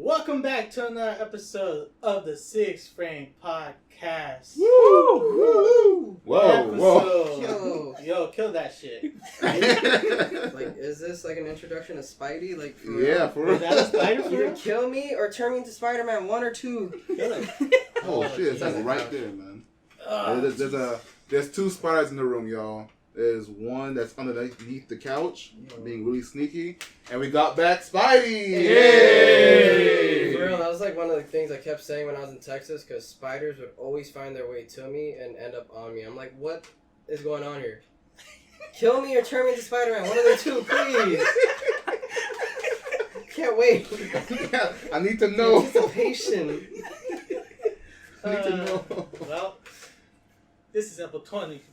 Welcome back to another episode of the SiXFramesPodcast. Woo! Whoa! Yo, kill that shit. Like, is this like an introduction to Spidey? Like, for Yeah, for real. Is that a spider for either real? kill me or turn me into Spider-Man 1 or 2. Kill him. Oh shit, Jesus. that's right there, man. Ugh. There's two spiders in the room, y'all. There's one that's underneath the couch, being really sneaky, and we got back Spidey! Yay! For real, that was like one of the things I kept saying when I was in Texas, because spiders would always find their way to me and end up on me. I'm like, what is going on here? Kill me or turn me into Spider-Man. One of the two, please. Can't wait. I need to know. Anticipation. I need to know. Well, this is episode 28.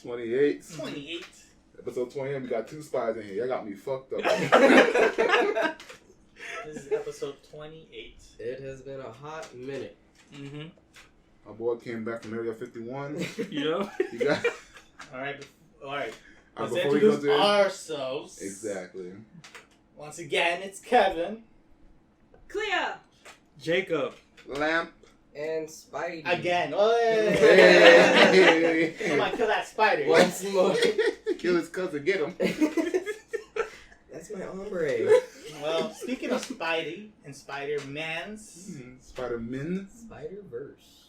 28. 28. Episode 28, we got two spiders in here. Y'all got me fucked up. This is episode 28. It has been a hot minute. Mm-hmm. My boy came back from Area 51. Yeah. You got... Alright. Let's before we go introduce to it- ourselves. Exactly. Once again, it's Kevin. Clea! Jacob. Lamp. And Spidey. Again. Oh, Hey. Somebody kill that spider. Once more. Kill his cousin, get him. That's my ombre. Well, speaking of Spidey and Spider-Mans, Spider-Man. Spider-Verse.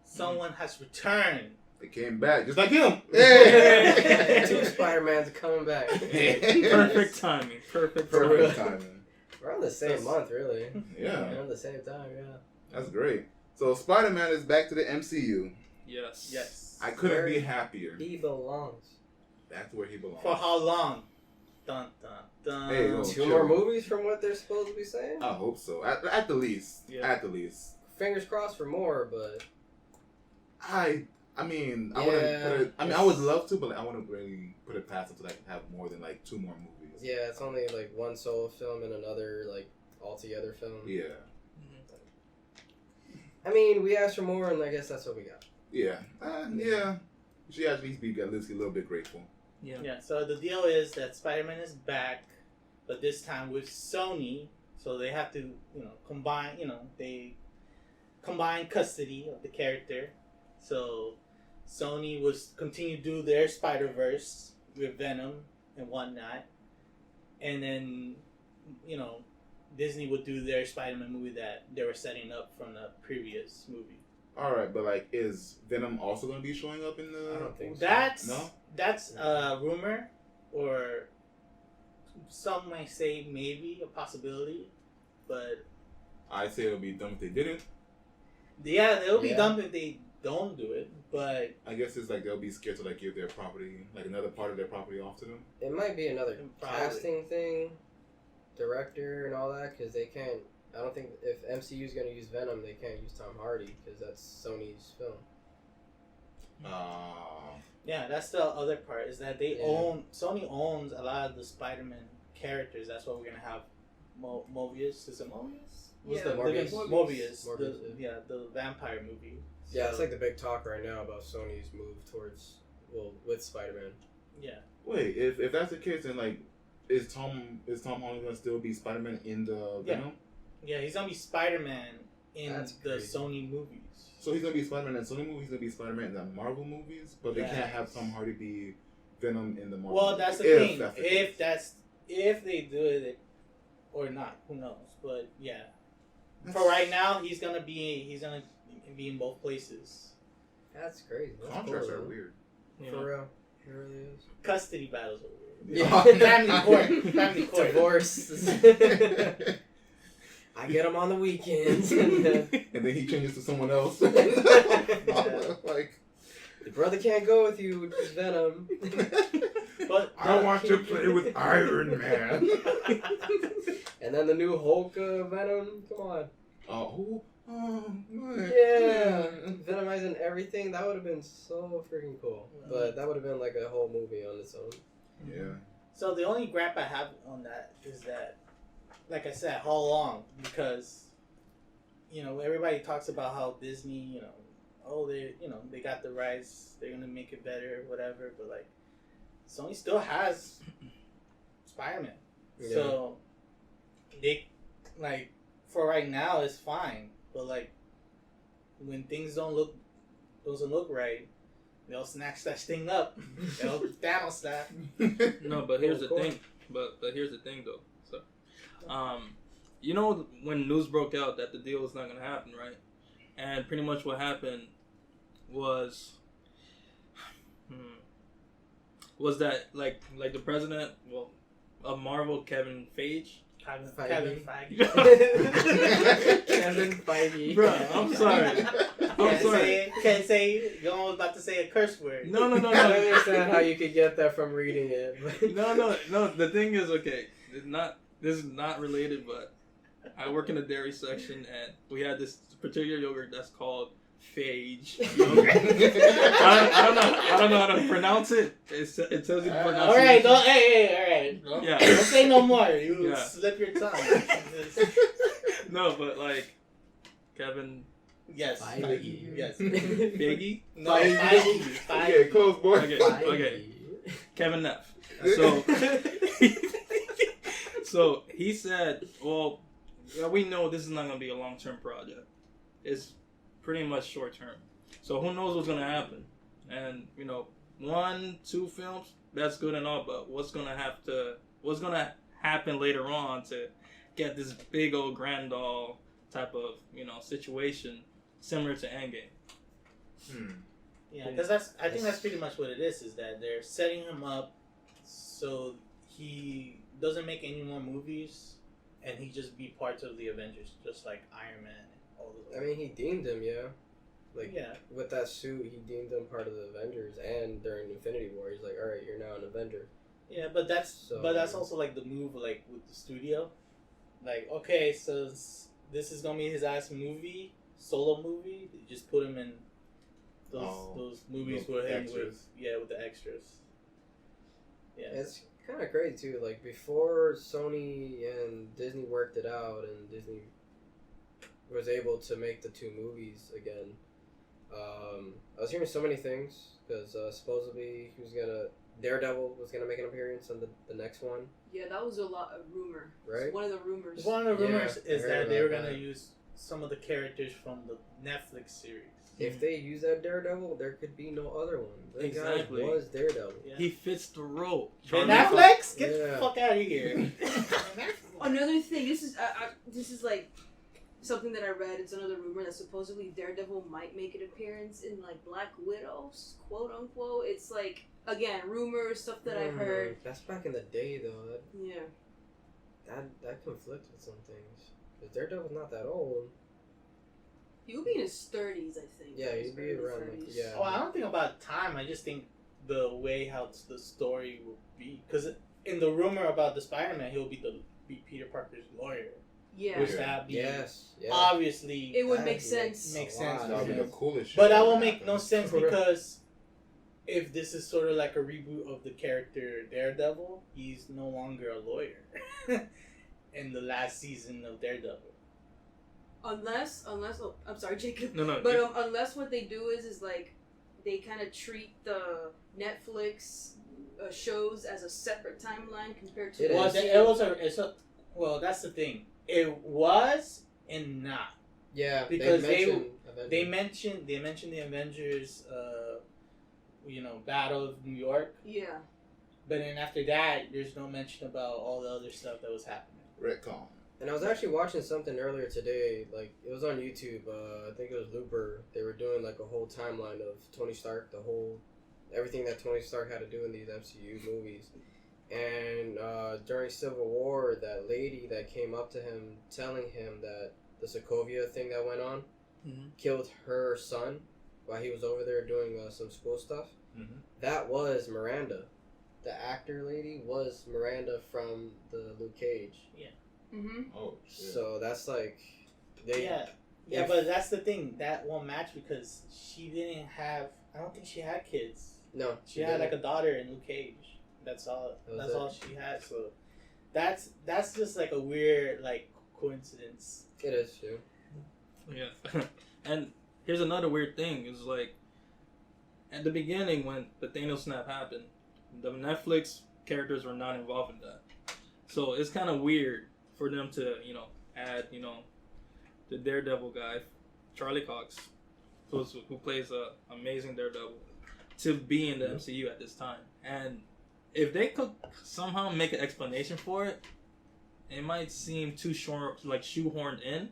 someone has returned. They came back just like him. Two Spider-Mans are coming back. Perfect timing. Perfect Perfect timing. We're on the same month, really. Yeah, We're on the same time, yeah. that's great. So Spider-Man is back to the MCU. Yes. Yes. I couldn't be happier. He belongs. Back to where he belongs. For how long? Dun, dun, dun. Hey, yo. Two chill. more movies from what they're supposed to be saying? I hope so. At the least. Yeah. At the least. Fingers crossed for more, but... I mean, I Yeah. wouldn't put it. I mean, I would love to, but I wouldn't really put it past until I can have more than like two more movies. Yeah, it's only like one solo film and another like all-together film. Yeah. I mean, we asked for more, and I guess that's what we got. Yeah. Yeah. You should at least be a little bit grateful. Yeah. Yeah, so the deal is that Spider-Man is back, but this time with Sony, so they have to, combine, they combine custody of the character. So Sony would continue to do their Spider-Verse with Venom and whatnot. And then, Disney would do their Spider-Man movie that they were setting up from the previous movie. All right, but like, is Venom also going to be showing up in the? I don't think so. That's a rumor, or some might say maybe a possibility, but I say it would be dumb if they didn't. yeah, it'll be Yeah. dumb if they don't do it. But I guess it's like they'll be scared to like give their property, like another part of their property, off to them. It might be another Probably. casting thing, director and all that, because they can't... I don't think if MCU is going to use Venom, they can't use Tom Hardy, because that's Sony's film. yeah, that's the other part is that they Yeah. Sony owns a lot of the Spider-Man characters. That's why we're gonna have Mobius. Is it Mobius? What's Yeah, the Morbius. Mobius. Morbius, The vampire movie. Yeah, it's So, like the big talk right now about Sony's move towards, with Spider-Man. yeah. Wait, if that's the case, then like, is Tom Holland gonna still be Spider-Man in the Venom? Yeah, he's gonna be Spider-Man in That's the crazy. Sony movies. So he's gonna be Spider-Man in Sony movies. He's gonna be Spider-Man in the Marvel movies, but they Yeah. can't have Tom Hardy be Venom in the Marvel. Well, that's the movies, thing. that's the case. If they do it or not, who knows? But yeah, That's- for right now, he's gonna be in both places. That's crazy. That's Contracts cool, are though. weird. For real. It really is. Custody battles are weird. Yeah. Family court. Divorce. I get them on the weekends. And, And then he changes to someone else. Yeah. Like, your brother can't go with you, which is Venom. But I want to play with Iron Man. And then the new Hulk Venom. Come on. Oh, man. Yeah. Venomizing everything. That would have been so freaking cool. But that would have been like a whole movie on its own. Yeah. So the only gripe I have on that is that, like I said, how long? Because, everybody talks about how Disney, they got the rights, they're gonna make it better, whatever. But like, Sony still has Spider-Man, Yeah. so they like for right now, it's fine. But like, when things doesn't look right, they'll snatch that thing up. They'll Thanos that. No, but here's the thing. But here's the thing though. So, you know when news broke out that the deal was not gonna happen, right? And pretty much what happened was that like the president, of Marvel, Kevin Feige. Kevin Feige. Kevin Feige. Bro, I'm sorry. Can't say it. You're almost about to say a curse word. No. I don't understand how you could get that from reading it. No. The thing is, okay, this is not related, but I work in the dairy section, and we had this particular yogurt that's called Phage yogurt. I don't know how to pronounce it. It tells you the pronunciation. All right, all right. Yeah. Don't say no more. You Yeah. slip your tongue. No, but like Kevin Yes. Feige. Yes. Feige. No, Feige. Okay, close, boy. Okay. Kevin Neff. So he said, well, we know this is not going to be a long-term project. It's pretty much short-term. So who knows what's going to happen? And, 1-2 films, that's good and all, but what's going to happen later on to get this big old grand doll type of, situation similar to Endgame? Yeah, because I think that's pretty much what it is that they're setting him up so he doesn't make any more movies and he just be part of the Avengers, just like Iron Man and all those. I mean, he deemed him, yeah. Yeah. With that suit, he deemed him part of the Avengers, and during Infinity War, he's like, all right, you're now an Avenger. Yeah, but that's also like the move, like with the studio, like okay, so this is gonna be his last solo movie. You just put him in those movies with him with the extras. Yeah, it's kind of crazy too. Like before Sony and Disney worked it out, and Disney was able to make the 2 movies again. I was hearing so many things because supposedly Daredevil was gonna make an appearance on the next one. Yeah, that was a rumor. Right? One of the rumors. One of the rumors is that they were gonna that. use some of the characters from the Netflix series. If they use that Daredevil, there could be no other one. That Exactly. guy was Daredevil. Yeah. He fits the role. Ben Affleck? Get Yeah. the fuck out of here. Another thing, this is like something that I read. It's another rumor that supposedly Daredevil might make an appearance in like Black Widow's quote unquote. It's like again rumors, stuff that I heard. That's back in the day though. Yeah. That conflicts with some things. Because Daredevil's not that old. He would be in his 30s, I think. Yeah, he'd be around like, yeah. Oh, I don't think about time. I just think the way how the story will be. Because in the rumor about the Spider-Man, he'll be Peter Parker's lawyer. Yeah. Which that be obviously it would make sense. Makes sense. That would be the coolest shit. But that will make no sense because if this is sort of like a reboot of the character Daredevil, he's no longer a lawyer in the last season of Daredevil. Unless I'm sorry, Jacob. No. But unless what they do is like they kind of treat the Netflix shows as a separate timeline compared to. Well, that's the thing. It was and not. Yeah, because they mentioned the Avengers, Battle of New York. Yeah. But then after that, there's no mention about all the other stuff that was happening. Retcon. And I was actually watching something earlier today, like, it was on YouTube, I think it was Looper. They were doing, like, a whole timeline of Tony Stark, everything that Tony Stark had to do in these MCU movies. And during Civil War, that lady that came up to him telling him that the Sokovia thing that went on killed her son while he was over there doing some school stuff. Mm-hmm. That was Miranda. The actor lady was Miranda from the Luke Cage. Yeah. Mm-hmm. Oh, shit. So that's like... Yeah, but that's the thing. That won't match because she didn't have... I don't think she had kids. No. She had like a daughter in Luke Cage. That's all. That's all she had. So that's just like a weird like coincidence. It is too. Yeah. And here's another weird thing. Is like at the beginning when the Thanos snap happened, the Netflix characters were not involved in that. So it's kind of weird for them to add the Daredevil guy, Charlie Cox, who plays a amazing Daredevil, to be in the MCU at this time. And if they could somehow make an explanation for it, it might seem too short, like shoehorned in,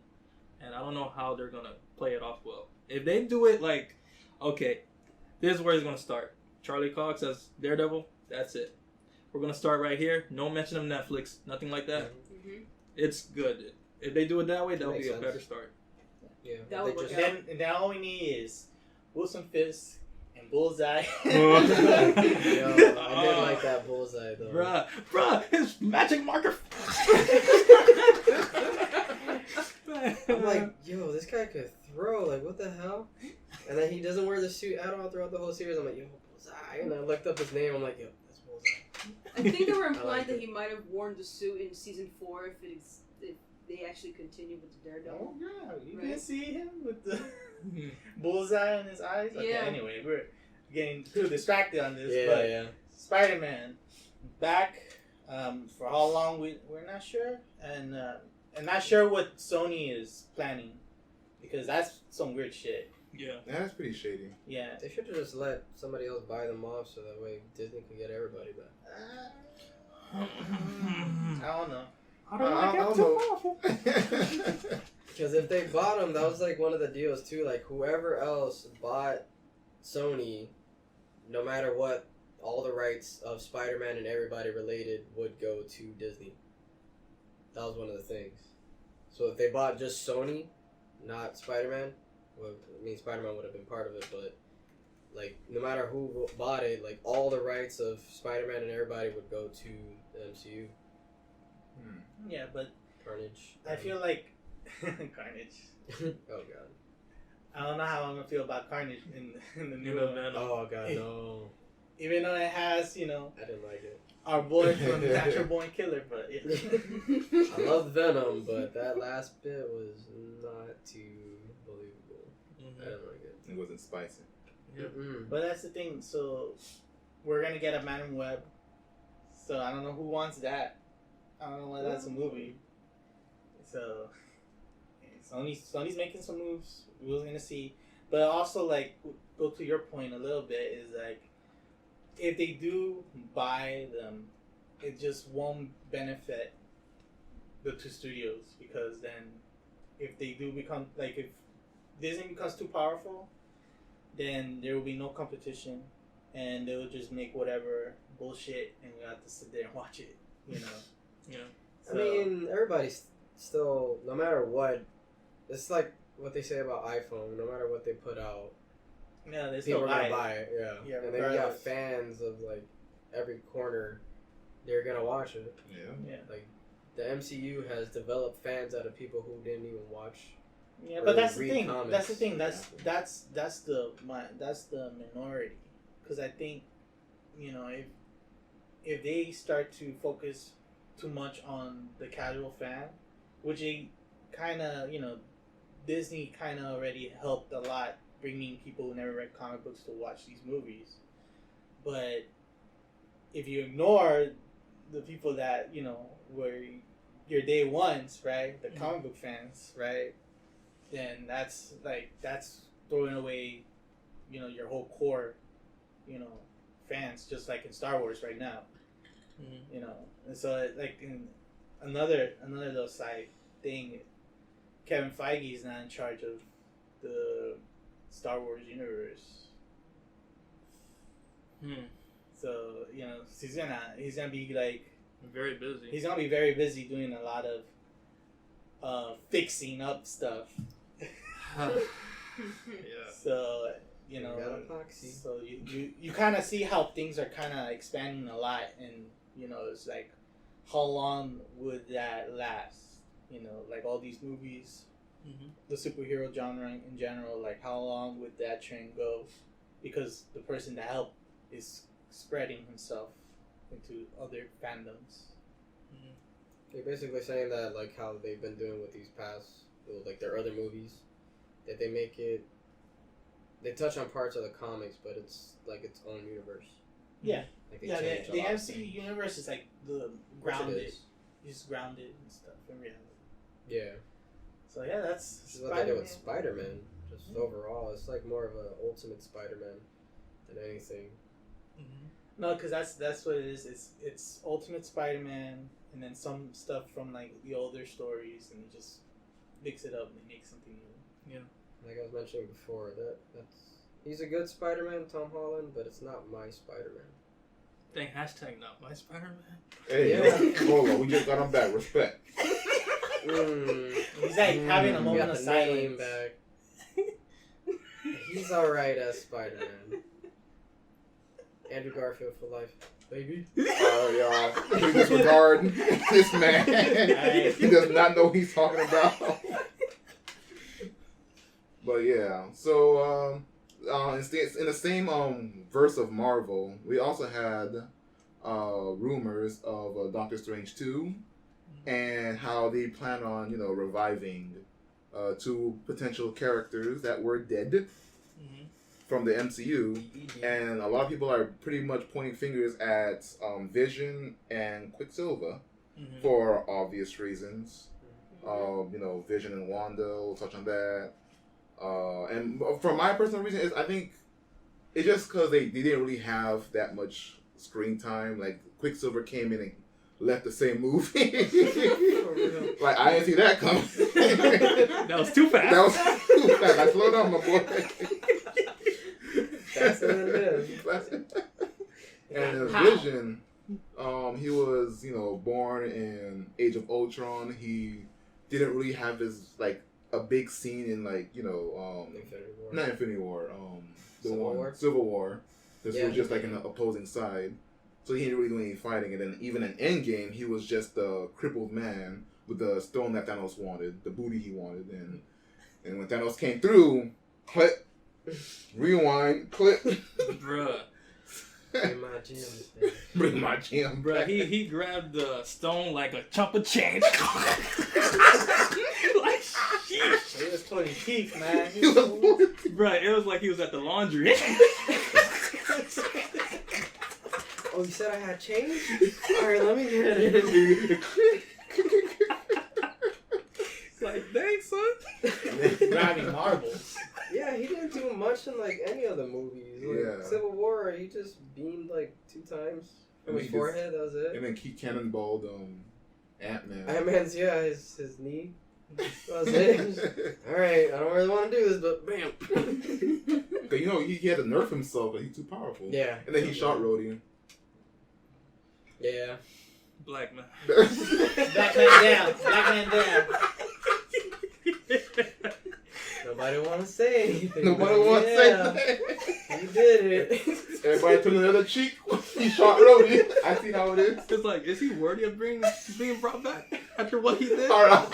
and I don't know how they're gonna play it off well. If they do it like, okay, this is where it's gonna start. Charlie Cox as Daredevil, that's it. We're gonna start right here. No mention of Netflix, nothing like that. Mm-hmm. It's good. If they do it that way, that'll Makes be a sense. better start. Yeah, That they would work just- out. And then all we need is Wilson Fisk and Bullseye. Yo, I did like that bullseye though. Bruh, his magic marker. I'm like, yo, this guy could throw. Like, what the hell? And then he doesn't wear the suit at all throughout the whole series. I'm like, yo, bullseye. And I looked up his name. I'm like, yo, that's bullseye. I think they were I implying like that it. he might have worn the suit in season 4 if they actually continue with the Daredevil. Oh yeah, you Right. didn't see him with the bullseye in his eyes. Okay, Yeah. anyway, we're getting too distracted on this. Yeah, but yeah. Spider-Man back for how long we're not sure, and not sure what Sony is planning because that's some weird shit. Yeah. That's pretty shady. Yeah. They should have just let somebody else buy them off so that way Disney could get everybody back. I don't know. I don't like it too powerful. Because if they bought them, that was like one of the deals too. Like whoever else bought Sony, no matter what, all the rights of Spider-Man and everybody related would go to Disney. That was one of the things. So if they bought just Sony, not Spider-Man, well, I mean Spider-Man would have been part of it, but like no matter who bought it, like all the rights of Spider-Man and everybody would go to the MCU. Yeah, but Carnage. I feel like Carnage. Oh god. I don't know how I'm gonna feel about Carnage in the new You know, one. Venom. Oh god, no. Even though it has, I didn't like it. our boy from Natural Born Killer, but I love Venom, but that last bit was not too believable. I didn't like it. It wasn't spicy. Mm-mm. But that's the thing. So we're gonna get a Madam Web. So I don't know who wants that. I don't know why that's a movie. So Sony's making some moves. We was gonna see, but also like go to your point a little bit is like if they do buy them, it just won't benefit the two studios because then if they do become like if Disney becomes too powerful, then there will be no competition, and they will just make whatever bullshit, and we have to sit there and watch it. You know. Yeah. I mean, everybody's still, no matter what, it's like what they say about iPhone. No matter what they put out, yeah, they people still are buy gonna it. buy it. Yeah. Yeah, And then you got regardless. fans of like every corner. They're gonna watch it. Yeah. Yeah. Like the MCU has developed fans out of people who didn't even watch. Yeah, or but that's the read thing. comics. That's the thing. That's the minority. Because I think, if they start to focus too much on the casual fan, which they kind of Disney kind of already helped a lot bringing people who never read comic books to watch these movies, but if you ignore the people that were your day ones, right, the comic book fans, right, then that's throwing away your whole core fans, just like in Star Wars right now. And so like in another little side thing, Kevin Feige is not in charge of the Star Wars universe. So he's gonna be like Very busy. he's gonna be very busy doing a lot of fixing up stuff. Yeah. So Got epoxy. so you kind of see how things are kind of expanding a lot, and it's like how long would that last? Like all these movies, the superhero genre in general, like how long would that train go? Because the person that helped is spreading himself into other fandoms. They're basically saying that like how they've been doing with these past, like their other movies, that they make it. They touch on parts of the comics, but it's like its own universe. Yeah. Like they Yeah, change the a lot of MCU things. universe is like the Which it grounded. is. It's grounded and stuff in reality. Yeah. So yeah, that's This is what they do with Spider-Man. Just overall, it's like more of an ultimate Spider-Man than anything. Mm-hmm. No, because that's what it is. It's Ultimate Spider-Man, and then some stuff from like the older stories, and you just mix it up and make something new. Yeah. Like I was mentioning before, he's a good Spider-Man, Tom Holland, but it's not my Spider-Man. Dang, hashtag not my Spider-Man. Hey, Yeah. hold on, we just got him back. Respect. He's like having a We moment got of the name silence. back. He's alright as Spider-Man. Andrew Garfield for life, baby. Y'all, we disregard this man. He does not know what he's talking about. But yeah, so in the same verse of Marvel, we also had rumors of Doctor Strange 2 and how they plan on, reviving two potential characters that were dead from the MCU. And a lot of people are pretty much pointing fingers at Vision and Quicksilver for obvious reasons. Vision and Wanda, we'll touch on that. And for my personal reason, I think it's just because they didn't really have that much screen time. Like, Quicksilver came in and left the same movie. Like, I didn't see that coming. That was too fast. That was too fast. I slowed down, my boy. Faster than it is. And Vision, he was, born in Age of Ultron. He didn't really have his, a big scene in, Infinity War. Not Infinity War, Civil War? Civil War. This was just, an opposing side. So he didn't really do any fighting. And then even in Endgame, he was just a crippled man with the stone that Thanos wanted, the booty he wanted. And when Thanos came through, clip, rewind, clip. Bruh. Bring my gems. Bring my gem. Bruh, he grabbed the stone like a chump of change. Like, sheesh. He was pulling teeth, man. Bruh, it was like he was at the laundry. Oh, you said I had change? Alright, let me get it. Like, dang, son. Grabbing marbles. Yeah, he didn't do much in any of the movies. Yeah. Civil War, he just beamed 2 times from his forehead. That was it. And then he cannonballed Ant-Man. Ant-Man's his knee. That was it. Alright, I don't really want to do this, but bam. He had to nerf himself, but he's too powerful. Yeah. And then he shot Rhodey. Yeah. Black man. Black man down. Black man down. Nobody want to say anything. Nobody want to say that. He did it. Everybody turned the other cheek. He shot Rhodey. I see how it is. It's like, is he worthy of being brought back after what he did? All right.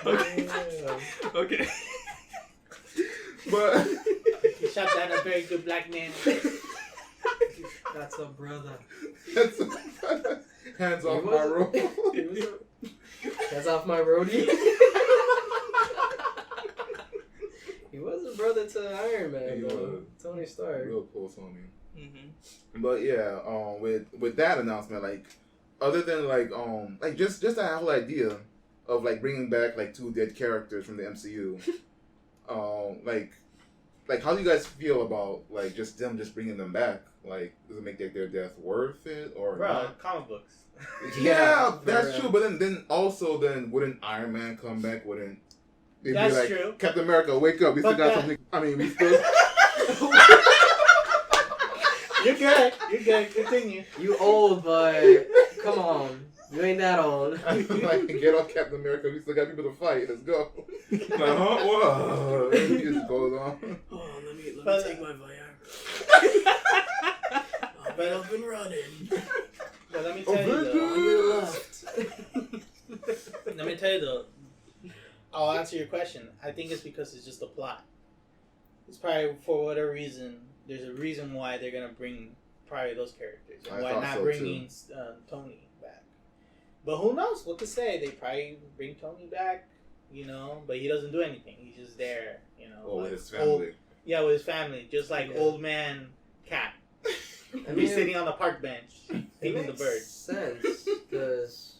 Okay. Yeah. Okay. But He shot down a very good black man. That's a brother. hands off my road. Hands off my roadie. He was a brother to Iron Man, He though. was. Tony Stark. Real close on me. Mm-hmm. But yeah, with that announcement, other than just that whole idea of bringing back 2 dead characters from the MCU, how do you guys feel about just them bringing them back? Does it make their death worth it or Bro, not? comic books. Yeah, that's true. But then wouldn't Iron Man come back? Wouldn't they'd That's be like, true. Captain America, wake up! We still But got something. I mean, we still. You're good. You're good. Continue. You old, but come on. You ain't that old. Get off Captain America. We still got people to fight. Let's go. Whoa. He just goes on. Oh, let me take my Viagra. But I've been running. But let me tell you though. Let me tell you though. I'll answer your question. I think it's because it's just a plot. It's probably for whatever reason. There's a reason why they're gonna bring probably those characters, and why not bringing Tony back. But who knows what to say? They probably bring Tony back, but he doesn't do anything. He's just there, with his family. With his family, just like old man Cap. He's sitting on the park bench, feeding the birds. Sense because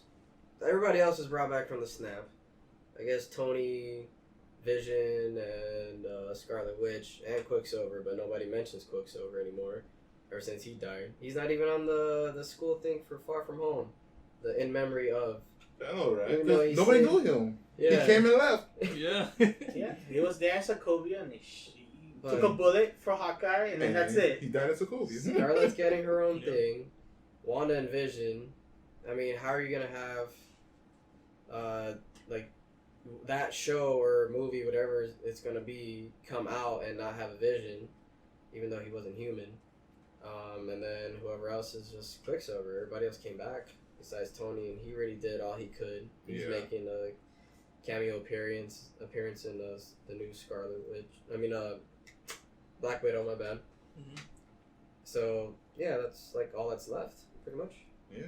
everybody else is brought back from the snap. I guess Tony, Vision, and Scarlet Witch, and Quicksilver, but nobody mentions Quicksilver anymore. Ever since he died, he's not even on the school thing for Far From Home, the in memory of. I know, right? Even though Nobody knew him. Yeah. He came and left. Yeah. Yeah, he was there in Sokovia and he But- took a bullet for Hawkeye and then that's it. He died at Sokovia. Scarlet's getting her own Yeah. thing. Wanda and Vision. I mean, how are you gonna have, like, that show or movie, whatever it's gonna be, come out and not have a Vision, even though he wasn't human? And then whoever else is just Quicksilver. Everybody else came back besides Tony, and he already did all he could. He's Yeah. making a cameo appearance in the new Scarlet Witch. I mean, Black Widow. My bad. Mhm. So yeah, that's like all that's left, pretty much. Yeah.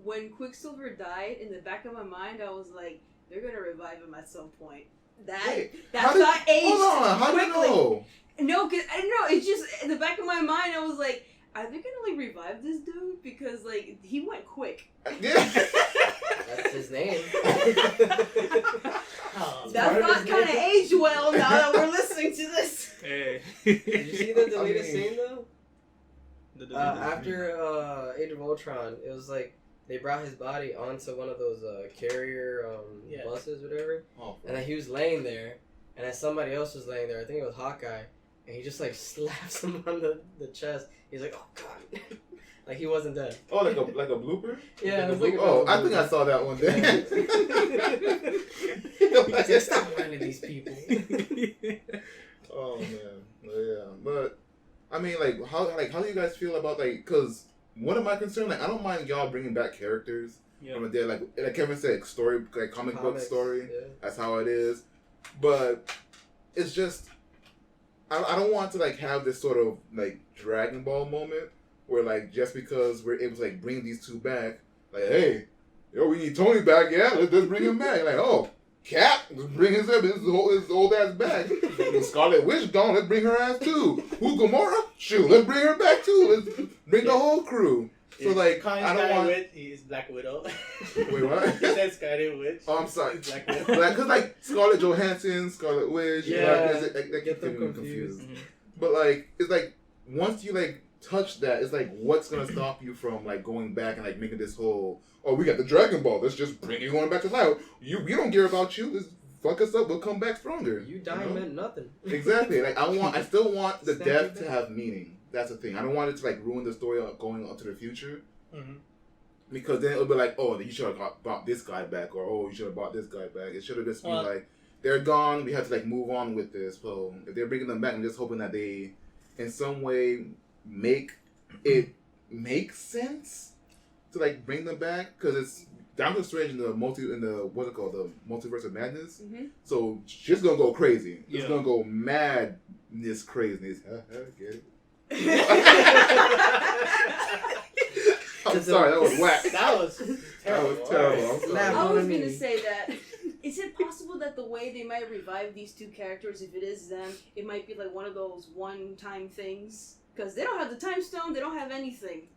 When Quicksilver died, in the back of my mind, I was like, they're gonna revive him at some point. Wait, That how did- thought aged Hold on, how do you quickly. know? No, cause I don't know. It's just in the back of my mind. I was like, are they gonna like revive this dude? Because like he went quick. Yeah. That's his name. Oh, That part of thought his kind of name. aged well now that we're listening to this. Hey. Did you see the deleted I mean- scene though? The After Age of Ultron, it was like they brought his body onto one of those carrier Yeah. buses, whatever, Oh, and then he was laying there, and then somebody else was laying there. I think it was Hawkeye, and he just like slaps him on the chest. He's like, "Oh God," like he wasn't dead. oh, like a blooper? Yeah, Like it was like a oh, blooper. I think I saw that one day. He's like, "Stop minding these people." Oh man, yeah, but I mean, how do you guys feel about because one of my concerns, I don't mind y'all bringing back characters Yeah. from the dead, like Kevin said, comic book Comics, story. yeah. That's how it is, but it's just I don't want to have this sort of Dragon Ball moment where just because we're able to bring these two back, hey, yo, we need Tony back, yeah, let's bring him back. Oh, Cap, let's bring his old ass back. Scarlet Witch gone, let's bring her ass too. Who, Gamora? Shoot, let's bring her back too. Let's bring the whole crew. So I don't want. He's Black Widow. Wait, what? He said Scarlet Witch. Oh, I'm sorry. He's Black Widow. Because Scarlett Johansson, Scarlet Witch, Yeah. they Get keep them getting confused. Mhm. But it's once you touch that, it's what's gonna stop you from going back and making this whole we got the Dragon Ball, let's just bring you on back to life. We don't care about you. Just fuck us up. We'll come back stronger. You dying meant nothing. Exactly. I still want the Snap death it to back. have meaning. That's the thing. I don't want it to ruin the story going on to the future. Mhm. Because then it'll be you should have brought this guy back, or you should have brought this guy back. It should have just been they're gone. We have to move on with this. So if they're bringing them back, I'm just hoping that they, in some way, make it make sense to bring them back, because it's Doctor Strange in the what's it called, the Multiverse of Madness. Mm-hmm. So she's gonna go crazy. It's Yeah. gonna go madness craziness. Get it? I'm sorry, that was whack. That was terrible. That was terrible. I'm Alright. sorry. I was What I gonna mean. say that. Is it possible that the way they might revive these two characters, if it is them, it might be one of those one-time things? Because they don't have the time stone, they don't have anything.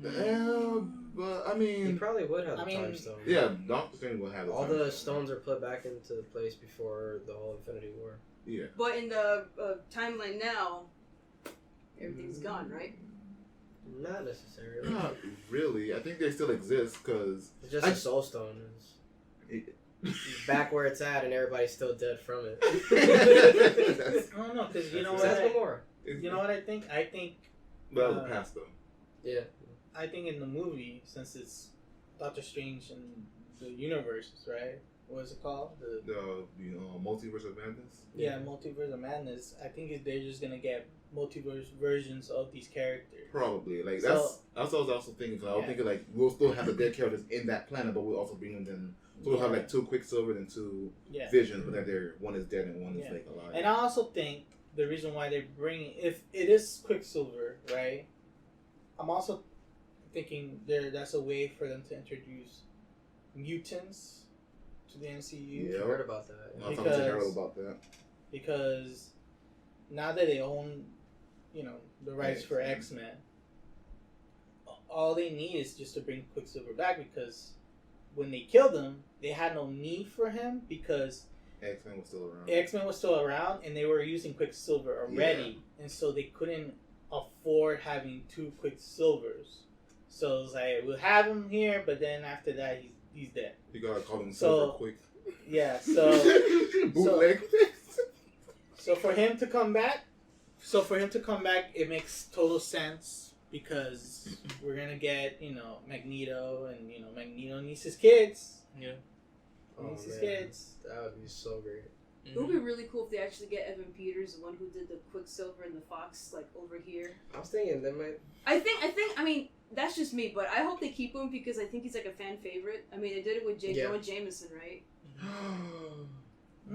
Yeah, but I He mean, probably would have I the mean, time stone. yeah, Doctor Strange will have All time the stone. stones are put back into place before the whole Infinity War. Yeah. But in the timeline now, everything's gone, right? Not necessarily. Not really. I think they still exist because It's just I- a soul stone. It's back where it's at, and everybody's still dead from it. that's I don't know, because you know Besides what? Gamora. You know what I think? I think that was the past though. Yeah. I think in the movie, since it's Doctor Strange and the universes, right? What is it called? The Multiverse of Madness. Yeah, Multiverse of Madness. I think they're just gonna get multiverse versions of these characters. Probably that's So- what I was also thinking. 'Cause I was Yeah. thinking we'll still have the dead characters in that planet, but we'll also bring them in. So we'll have two Quicksilver and two Yeah. Visions, but that one is dead and one is Yeah. alive. And I also think the reason why they're bringing, if it is Quicksilver, right? I'm also thinking that's a way for them to introduce mutants to the MCU. Yeah. I heard about that. I was talking to Because- Harold about that. Because now that they own, the rights for X-Men, all they need is just to bring Quicksilver back, because when they killed him, they had no need for him because X-Men was still around. And they were using Quicksilver already, and so they couldn't afford having 2 Quicksilvers. So it's like, we'll have him here, but then after that, he's dead. You gotta call him So- Silver quick. Yeah, so Bootleg. so for him to come back, it makes total sense because we're gonna get, Magneto, and Magneto needs his kids. Yeah. Needs his man. kids. That would be so great. It would be really cool if they actually get Evan Peters, the one who did the Quicksilver and the Fox, like over here. I was thinking they might. I mean, that's just me, but I hope they keep him because I think he's like a fan favorite. I mean, they did it with J. Jonah Jameson, right?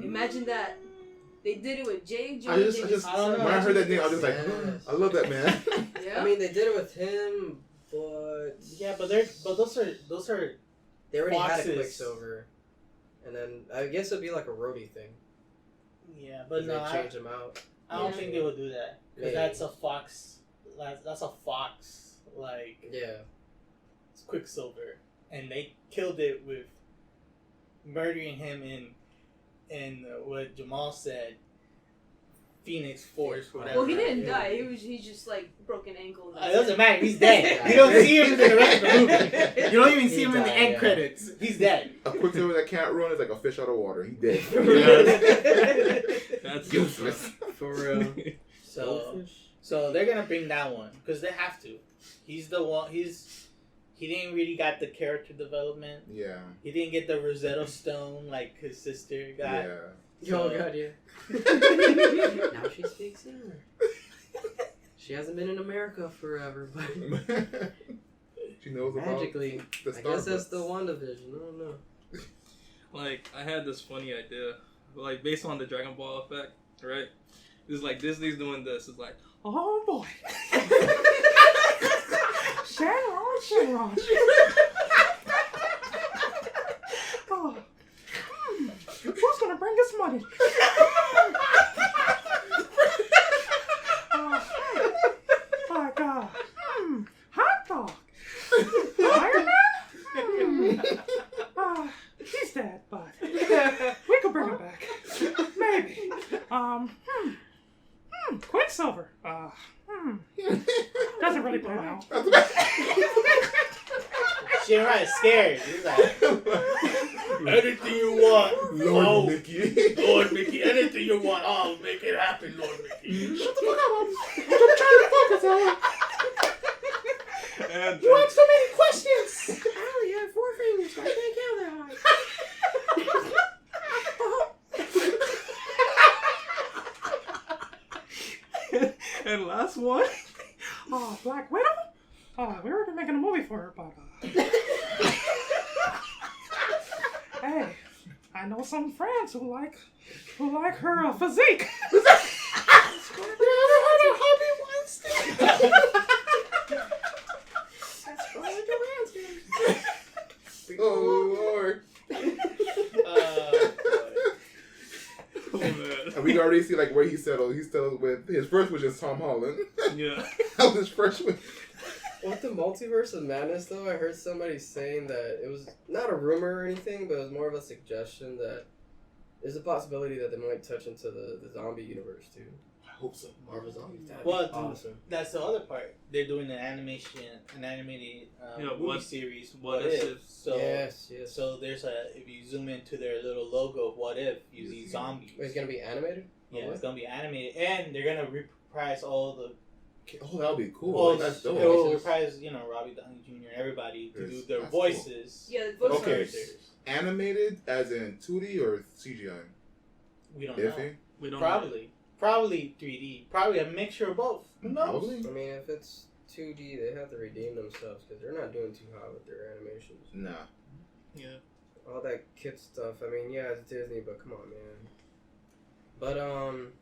Imagine that. They did it with J. Jonah Jameson. I don't know. When I heard that name, I was just like, Yes. I love that man. Yeah. I mean, they did it with him, but Yeah, but those are they already had a Foxes. Quicksilver, and then I guess it'd be like a roadie thing. yeah, but They no, change them out. I don't Yeah. think they would do that because Maybe. that's a Fox. That's a Fox like Yeah. Quicksilver, and they killed it with murdering him in what Jamal said, Phoenix Force. Whatever. Well, he didn't Yeah. die. He just like broke an ankle. and It that's doesn't it. matter. He's dead. You don't see him in the rest of the movie. You don't even see He him in the died, end yeah. credits. He's dead. A Quicksilver that can't run is like a fish out of water. He dead. That's Useless. For real. So they're gonna bring that one because they have to. He's the one. He didn't really got the character development. Yeah. He didn't get the Rosetta Stone like his sister got. Yeah. Oh god, yeah. Now she speaks English. She hasn't been in America forever, but She knows about magically, the I guess that's Starbucks. the WandaVision. I don't know. Like, I had this funny idea, like, based on the Dragon Ball effect, right? It's like Disney's doing this. It's like, oh boy. Shenron. Oh. Who's gonna bring us money? Oh, God. Hot dog. Iron Man? He's dead, but we could bring him back. Maybe. Quicksilver. Doesn't really pan out. Shinra is scared. He's like, anything you want, Lord Mickey. Lord Mickey. Anything you want, I'll make it happen, Lord Mickey. Shut the fuck up. I'm trying to focus on. And, You have so many questions. Oh, you have 4 fingers. I can't count that high. and last one. Oh, Black Widow? We were making a movie for her, but hey, I know some friends who like her physique. Oh Lord. Oh man. And we already see like where he settled. He settled with his first was just Tom Holland. Yeah. That was his first one. With the Multiverse of Madness, though, I heard somebody saying that it was not a rumor or anything, but it was more of a suggestion that there's a possibility that they might touch into the zombie universe, too. I hope so. Marvel Zombies. That'd Well, be awesome. That's the other part. They're doing an animated movie what- series. what What if? if? So Yes. so there's if you zoom into their little logo of What If, you see zombies. Wait, it's gonna be animated? Yeah, Oh, it's gonna be animated, and they're gonna reprise all the. Oh, that would be cool. All That's the, dope. it will reprise, Robbie Downey Jr. and everybody to do Yes, their that's cool. voices. Yeah, the voice Okay. Characters. Animated as in 2D or CGI? We don't know. Iffy? We don't Probably 3D. Probably a mixture of both. Who knows? Probably. I mean, if it's 2D, they have to redeem themselves because they're not doing too hot with their animations. Nah. Yeah. All that kid stuff. I mean, yeah, it's Disney, but come on, man. But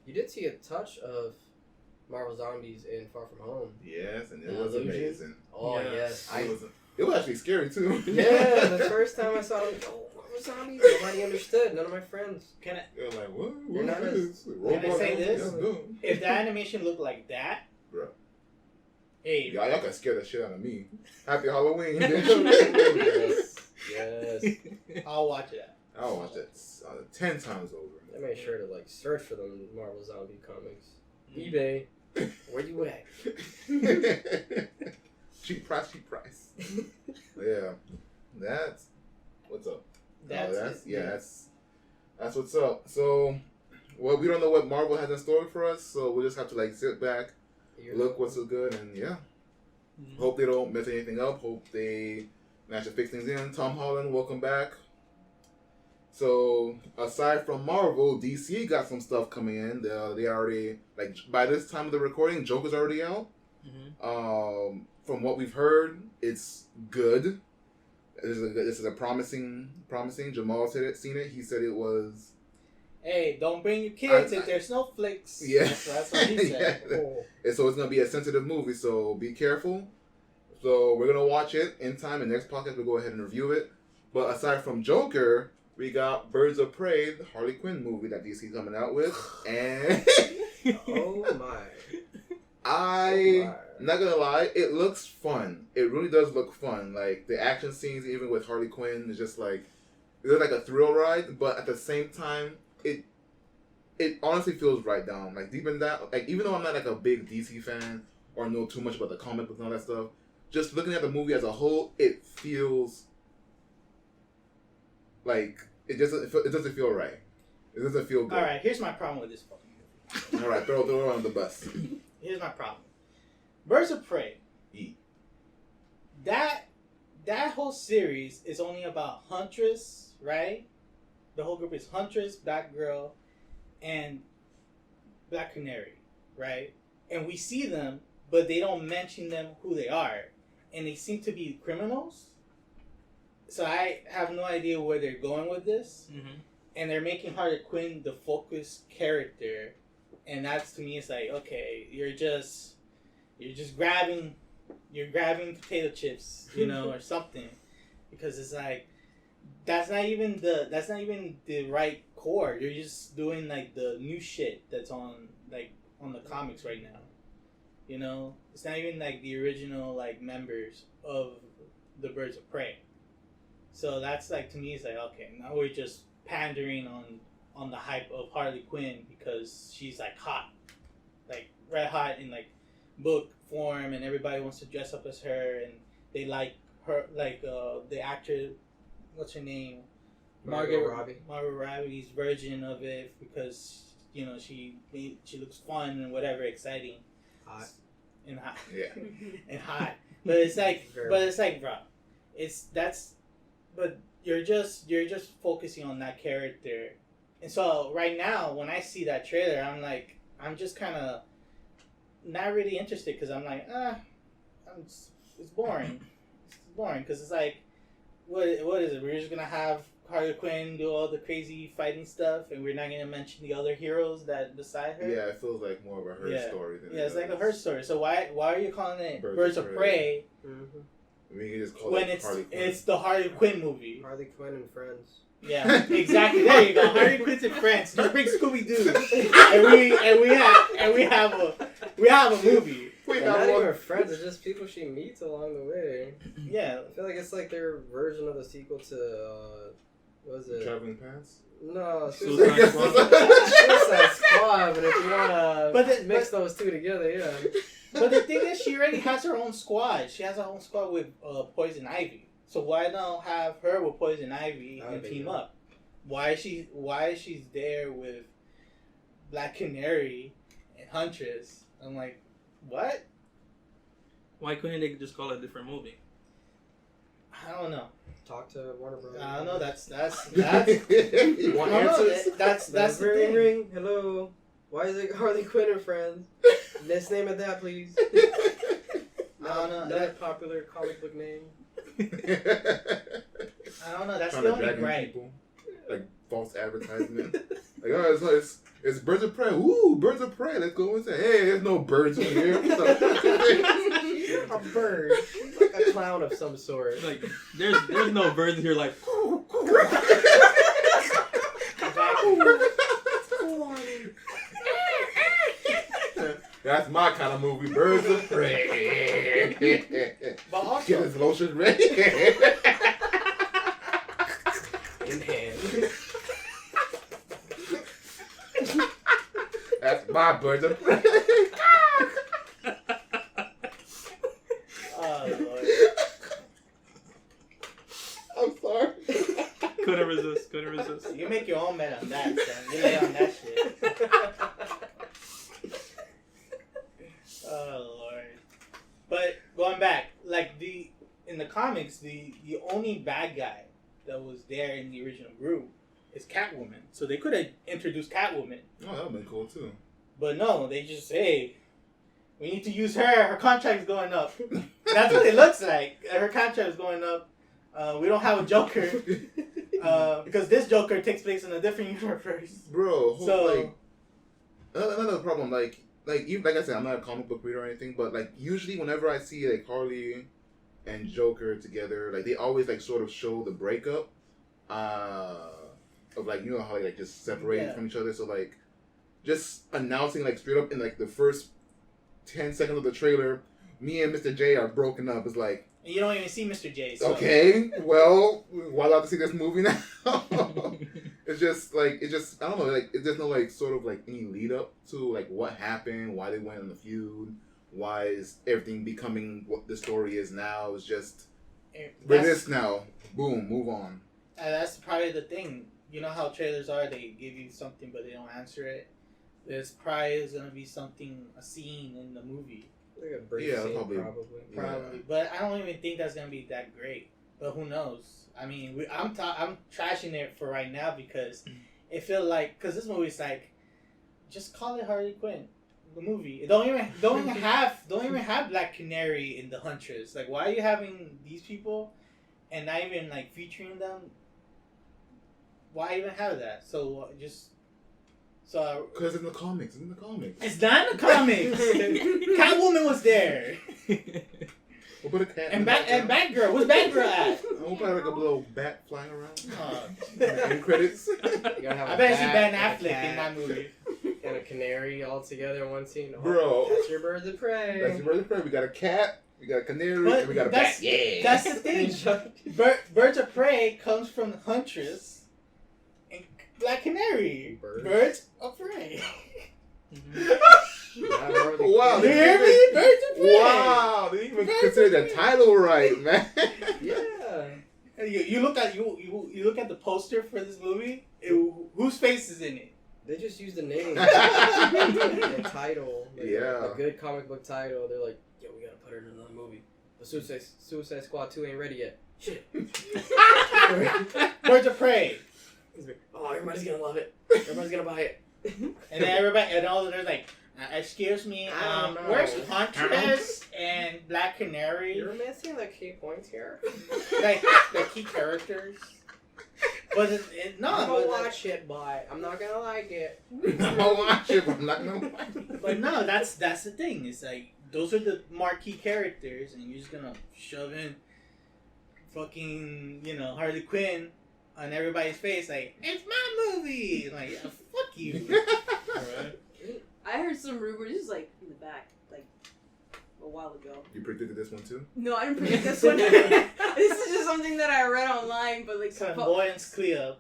you did see a touch of Marvel Zombies in Far From Home. Yes, and it Yeah, was Illusion. amazing. Oh Yes. yes, It was actually scary too. yeah. The first time I saw them, Marvel Zombies. Nobody understood. None of my friends. Can I, They were like, what? You're What not is this? Can I say this? Yes, no. if the animation looked like that, Bro. hey, Y'all got scared the shit out of me. Happy Halloween, Yes. Yes. I'll watch it. I'll watch it 10 times over. I made sure to like search for them Marvel Zombie comics. eBay. Where you at? cheap price. Yeah, that's what's up. That's what's up. So, well, we don't know what Marvel has in store for us, so we'll just have to like sit back, look what's so good, and yeah. Hope they don't mess anything up. Hope they manage to fix things in. Tom Holland, welcome back. So, aside from Marvel, DC got some stuff coming in. They already, like, by this time of the recording, Joker's already out. From what we've heard, it's good. This is a promising. Jamal seen it. He said it was... Hey, don't bring your kids if there's no flicks. Yeah. That's what he said. And so it's going to be a sensitive movie, so be careful. So we're going to watch it in time. In the next podcast, we'll go ahead and review it. But aside from Joker... we got Birds of Prey, the Harley Quinn movie that DC coming out with, and oh my! I'm not gonna lie, it looks fun. It really does look fun. Like the action scenes, even with Harley Quinn, is just like it's like a thrill ride. But at the same time, it honestly feels right down. Like deep in that, like even though I'm not like a big DC fan or know too much about the comic books and all that stuff, just looking at the movie as a whole, it feels. Like it doesn't feel right. It doesn't feel good. All right, here's my problem with this fucking movie. All right, throw it on the bus. Here's my problem. Birds of Prey. That whole series is only about Huntress, right? The whole group is Huntress, Batgirl, and Black Canary, right? And we see them, but they don't mention them who they are, and they seem to be criminals. So I have no idea where they're going with this, and they're making Harley Quinn the focus character, and that's to me it's like, okay, you're just grabbing potato chips, or something, because it's like that's not even the right core. You're just doing like the new shit that's on the comics right now. It's not even like the original like members of the Birds of Prey. So that's like, to me, it's like, okay, now we're just pandering on the hype of Harley Quinn because she's like hot, like red hot in like book form, and everybody wants to dress up as her, and they like her, like the actor, what's her name, Margot Robbie's version of it, because she looks fun and whatever, exciting, hot. Yeah, and hot. But it's like, bro, but you're just focusing on that character, and so right now when I see that trailer, I'm just kind of not really interested, because I'm like, it's boring. It's boring because it's like, what is it? We're just gonna have Harley Quinn do all the crazy fighting stuff, and we're not gonna mention the other heroes that beside her. Yeah, it feels like more of a her story than it's like a her story. So why are you calling it Birds of Prey? We can just call when it Harley Quinn. It's the Harley Quinn movie. Harley Quinn and Friends. Yeah, exactly. There you go. Harley Quinn's and Friends. Just bring Scooby Doo, and we have a movie. Not even friends. It's just people she meets along the way. Yeah, I feel like it's like their version of the sequel to what was it? Traveling Pants. No, Suicide Squad. Suicide Squad. But if you wanna mix those two together, yeah. But the thing is, she already has her own squad. She has her own squad with Poison Ivy. So why not have her with Poison Ivy and team up? Why is she there with Black Canary and Huntress? I'm like, what? Why couldn't they just call it a different movie? I don't know. Talk to Warner Brothers. I don't know. That's You want answers? That's the thing. Ring. Hello. Why is it Harley Quinn and Friends? Let's name it that, please. I don't know. That popular comic book name. I don't know. That's the only gripe. Like false advertisement. Like, oh, it's Birds of Prey. Ooh, Birds of Prey. Let's go and say, hey, there's no birds in here. A bird. Like a clown of some sort. Like, there's no birds in here like... That's my kind of movie, Birds of Prey. But also, get his lotion ready. My birds of prey. Oh Lord. I'm sorry. Couldn't resist. You make your own bet on that, son. You lay on that shit. Oh Lord. But going back, like in the comics, the only bad guy that was there in the original group is Catwoman. So they could have introduced Catwoman. Oh, that would've been cool too. But no, they just say, we need to use her. Her contract is going up. That's what it looks like. Her contract is going up. We don't have a Joker. Because this Joker takes place in a different universe. Bro, So- like another problem, like even like I said, I'm not a comic book reader or anything, but like usually whenever I see like Harley and Joker together, like they always like sort of show the breakup of like, you know how they like just separated from each other. So like just announcing like straight up in like the first 10 seconds of the trailer, me and Mr. J are broken up. It's like, And you don't even see Mr. J. So. okay, well, why do I have to see this movie now? It's just like, I don't know, like there's no like sort of like any lead up to like what happened, why they went on the feud, why is everything becoming what the story is now. It's just, we're this now, boom, move on. That's probably the thing. You know how trailers are, they give you something but they don't answer it. There's probably going to be something, a scene in the movie. Like a brief Yeah, scene, probably. Probably, Yeah. but I don't even think that's gonna be that great. But who knows? I mean, I'm trashing it for right now because it feels like, because this movie's like, just call it Harley Quinn, the movie. Don't even have Black Canary in the Huntress. Like, why are you having these people and not even like featuring them? Why even have that? So Because in the comics, it's not in the comics. Catwoman was there. We'll put a cat And Batgirl. Where's Batgirl at? We'll put like a little bat flying around. Oh. In credits. You gotta have I a bet she Ben bat and a Affleck in that cat movie. and a canary all together in one scene. Oh, Bro. That's your birds of prey. That's your bird of prey. We got a cat, we got a canary, But and we got a that's- bat. Yeah. That's the thing. Birds of Prey comes from the Huntress and Black Canary. Birds of Prey. Wow. You hear me? Birds of Prey. Wow. They didn't even consider the title right, man. Yeah. You look at you look at the poster for this movie. Whose face is in it? They just use the name. The title. Like, Yeah. A good comic book title. They're like, yo, we gotta put her in another movie. The Suicide Squad 2 ain't ready yet. Shit. Birds of Prey. Oh, everybody's gonna love it. Everybody's gonna buy it. And then everybody and all they're like, excuse me, I don't know. where's Huntress and Black Canary? You're missing the key points here. Like the key characters. But no, I'm but gonna watch it, but I'm not gonna like it. I'll watch it, but I'm not gonna watch it. But no, that's the thing. It's like those are the marquee characters, and you're just gonna shove in fucking Harley Quinn on everybody's face, like it's my movie. Like fuck you. Alright. I heard some rumors, just like in the back, like a while ago. You predicted this one too? No, I didn't predict this one. This is just something that I read online, but like Flamboyance Cleo.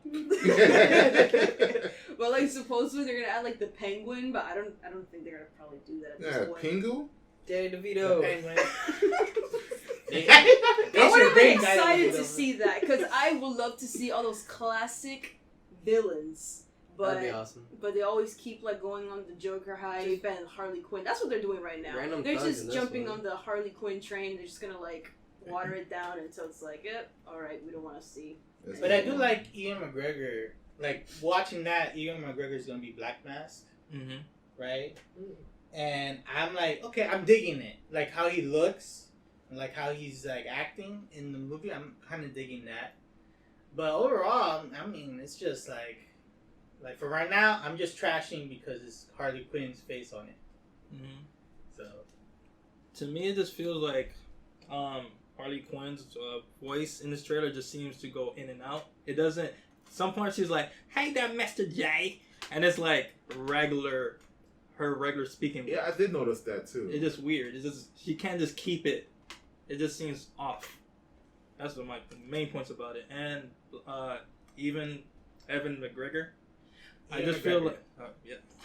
But like supposedly they're gonna add like the penguin, but I don't think they're gonna probably do that at Yeah, this point. Pingu? Danny The DeVito. Penguin. I would have been Danny excited DeVito. to see that because I would love to see all those classic villains. That'd be But awesome. they always keep like going on the Joker hype and Harley Quinn. That's what they're doing right now. Random They're thugs in just this jumping one. on the Harley Quinn train. They're just gonna like water it down until it's like, yep, all right, we don't want to see. But I do like Ian McGregor. Like watching that, Ian McGregor is gonna be Black Mask, right? And I'm like, okay, I'm digging it. Like how he looks, and like how he's like acting in the movie. I'm kind of digging that. But overall, I mean, it's just like for right now, I'm just trashing because it's Harley Quinn's face on it. So To me, it just feels like Harley Quinn's voice in this trailer just seems to go in and out. It doesn't. Some parts she's like, "Hey there, Mr. J," and it's like her regular speaking. Yeah, I did notice that too. It's just weird. It's just she can't just keep it. It just seems off. That's my main points about it. And even Evan McGregor, I just feel like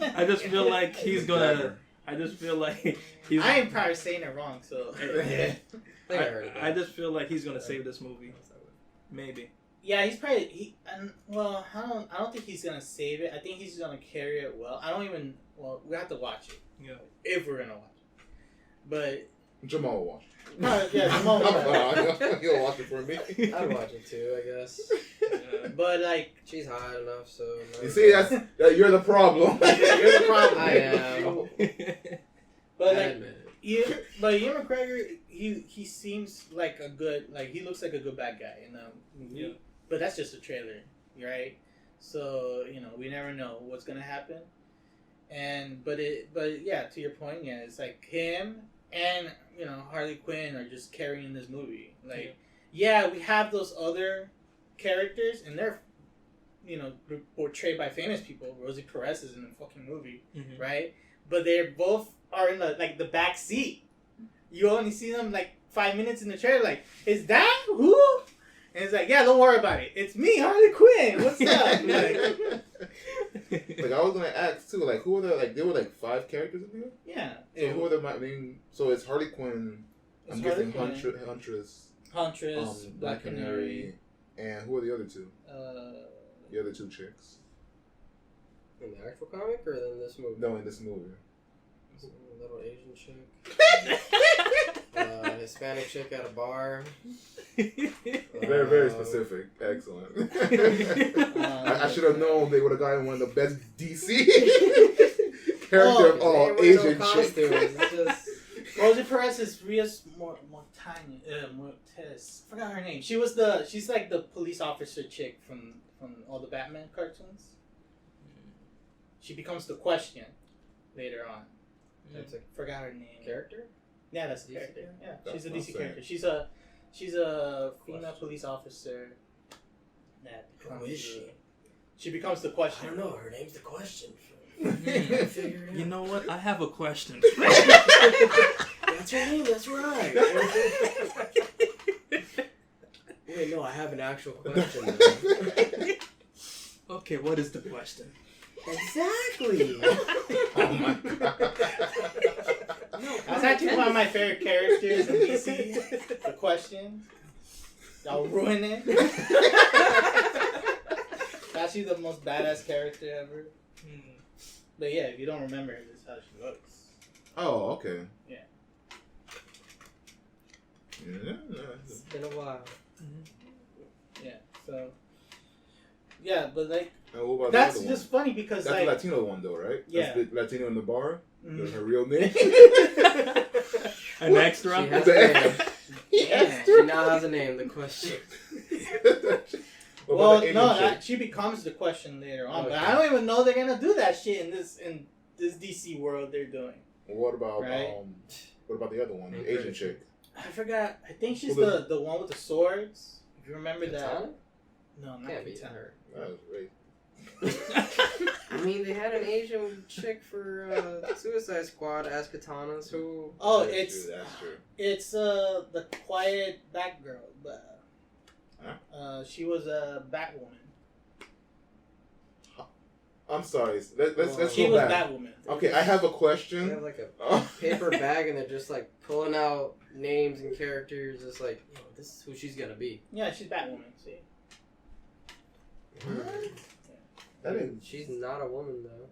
I just feel like he's gonna. I just feel like he's. I am probably saying it wrong, so. I just feel like he's gonna save this movie. Maybe. Yeah, he's probably well, I don't think he's gonna save it. I think he's gonna carry it well. Well, we have to watch it. Yeah. If we're gonna watch it, but Jamal will watch. yeah, Jamal will watch it. He'll watch it for me. I'd watch it too, I guess. But like, she's hot enough, so. You see, you're the problem. you're the problem. I am. But like, but Ian McGregor, he seems like a good, like he looks like a good bad guy in the movie. Yeah. But that's just a trailer, right? So we never know what's gonna happen. But yeah, to your point, yeah, it's like him and Harley Quinn are just carrying this movie. Like, yeah, we have those other characters, and they're portrayed by famous people. Rosie Perez is in the fucking movie, right? But they both are in the back seat. You only see them like 5 minutes in the trailer. Like, is that who? And it's like, yeah, don't worry about it. It's me, Harley Quinn. What's up? Like I was gonna ask too. Like, who are there? Like, there were like 5 characters in there. Yeah. So who are the main? So it's Harley Quinn. I'm guessing Huntress, Black Canary, and who are the other 2? The other 2 chicks. In the actual comic or in this movie? No, in this movie. A little Asian chick. Hispanic chick at a bar. Very, very specific. Excellent. I should have known they would have gotten one of the best DC character of all Asian chicks. Rosie Perez is Ria's Mortez. I forgot her name. She's like the police officer chick from all the Batman cartoons. She becomes the Question later on. Forgot her name. Character? Yeah, that's the character. Yeah, she's a DC character. She's a female police officer. Who is she? She becomes the Question. I don't know. Her name's the Question. You know what? I have a question. That's her name. That's right. Wait, no, I have an actual question. Okay, what is the question? Exactly. Oh my god. That's actually one of my favorite characters in DC. The Question. Y'all ruin it. Actually, the most badass character ever. But yeah, if you don't remember her, this is how she looks. Oh, okay. Yeah. It's been a while. Yeah. So. Yeah, but like. That's just funny because that's like. the Latino one though, right? Yeah. That's the Latino in the bar. That's her real name. An extra. She has a name. Yeah, she now has a name. The Question. Well, no, she becomes the Question later on, but I don't even know they're gonna do that shit in this DC world they're doing. What about the other one, the Asian chick? I forgot. I think she's the one with the swords. If you remember Katana? that. No, not Katana. That was great. I mean, they had an Asian chick for Suicide Squad as Katana, so... Oh, that's true. It's the quiet Batgirl, but she was a Batwoman. I'm sorry. Let's she go was back. Batwoman. Okay, I have a question. They have like a paper bag and they're just like pulling out names and characters. It's like, this is who she's gonna be. Yeah, she's Batwoman. See. What? She's not a woman though.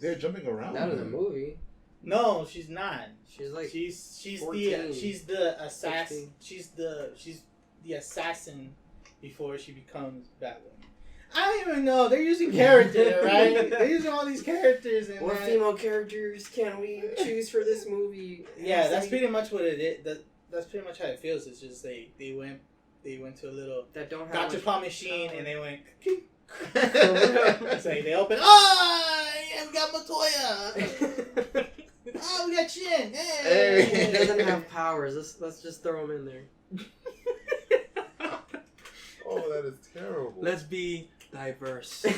They're jumping around. Not in the movie. No, she's not. She's like she's 14, she's the assassin. 16. She's the assassin before she becomes Batwoman. I don't even know. They're using characters, right? They're using all these characters. And what female characters can we choose for this movie? Yeah, that's pretty much what it is. That's pretty much how it feels. It's just they went to a little that don't have Dr. Paul machine and they went. It's like they open. Oh, yeah, we got Montoya. Oh, we got Chin. Hey. He doesn't have powers. Let's just throw him in there. Oh, that is terrible. Let's be diverse. Hey,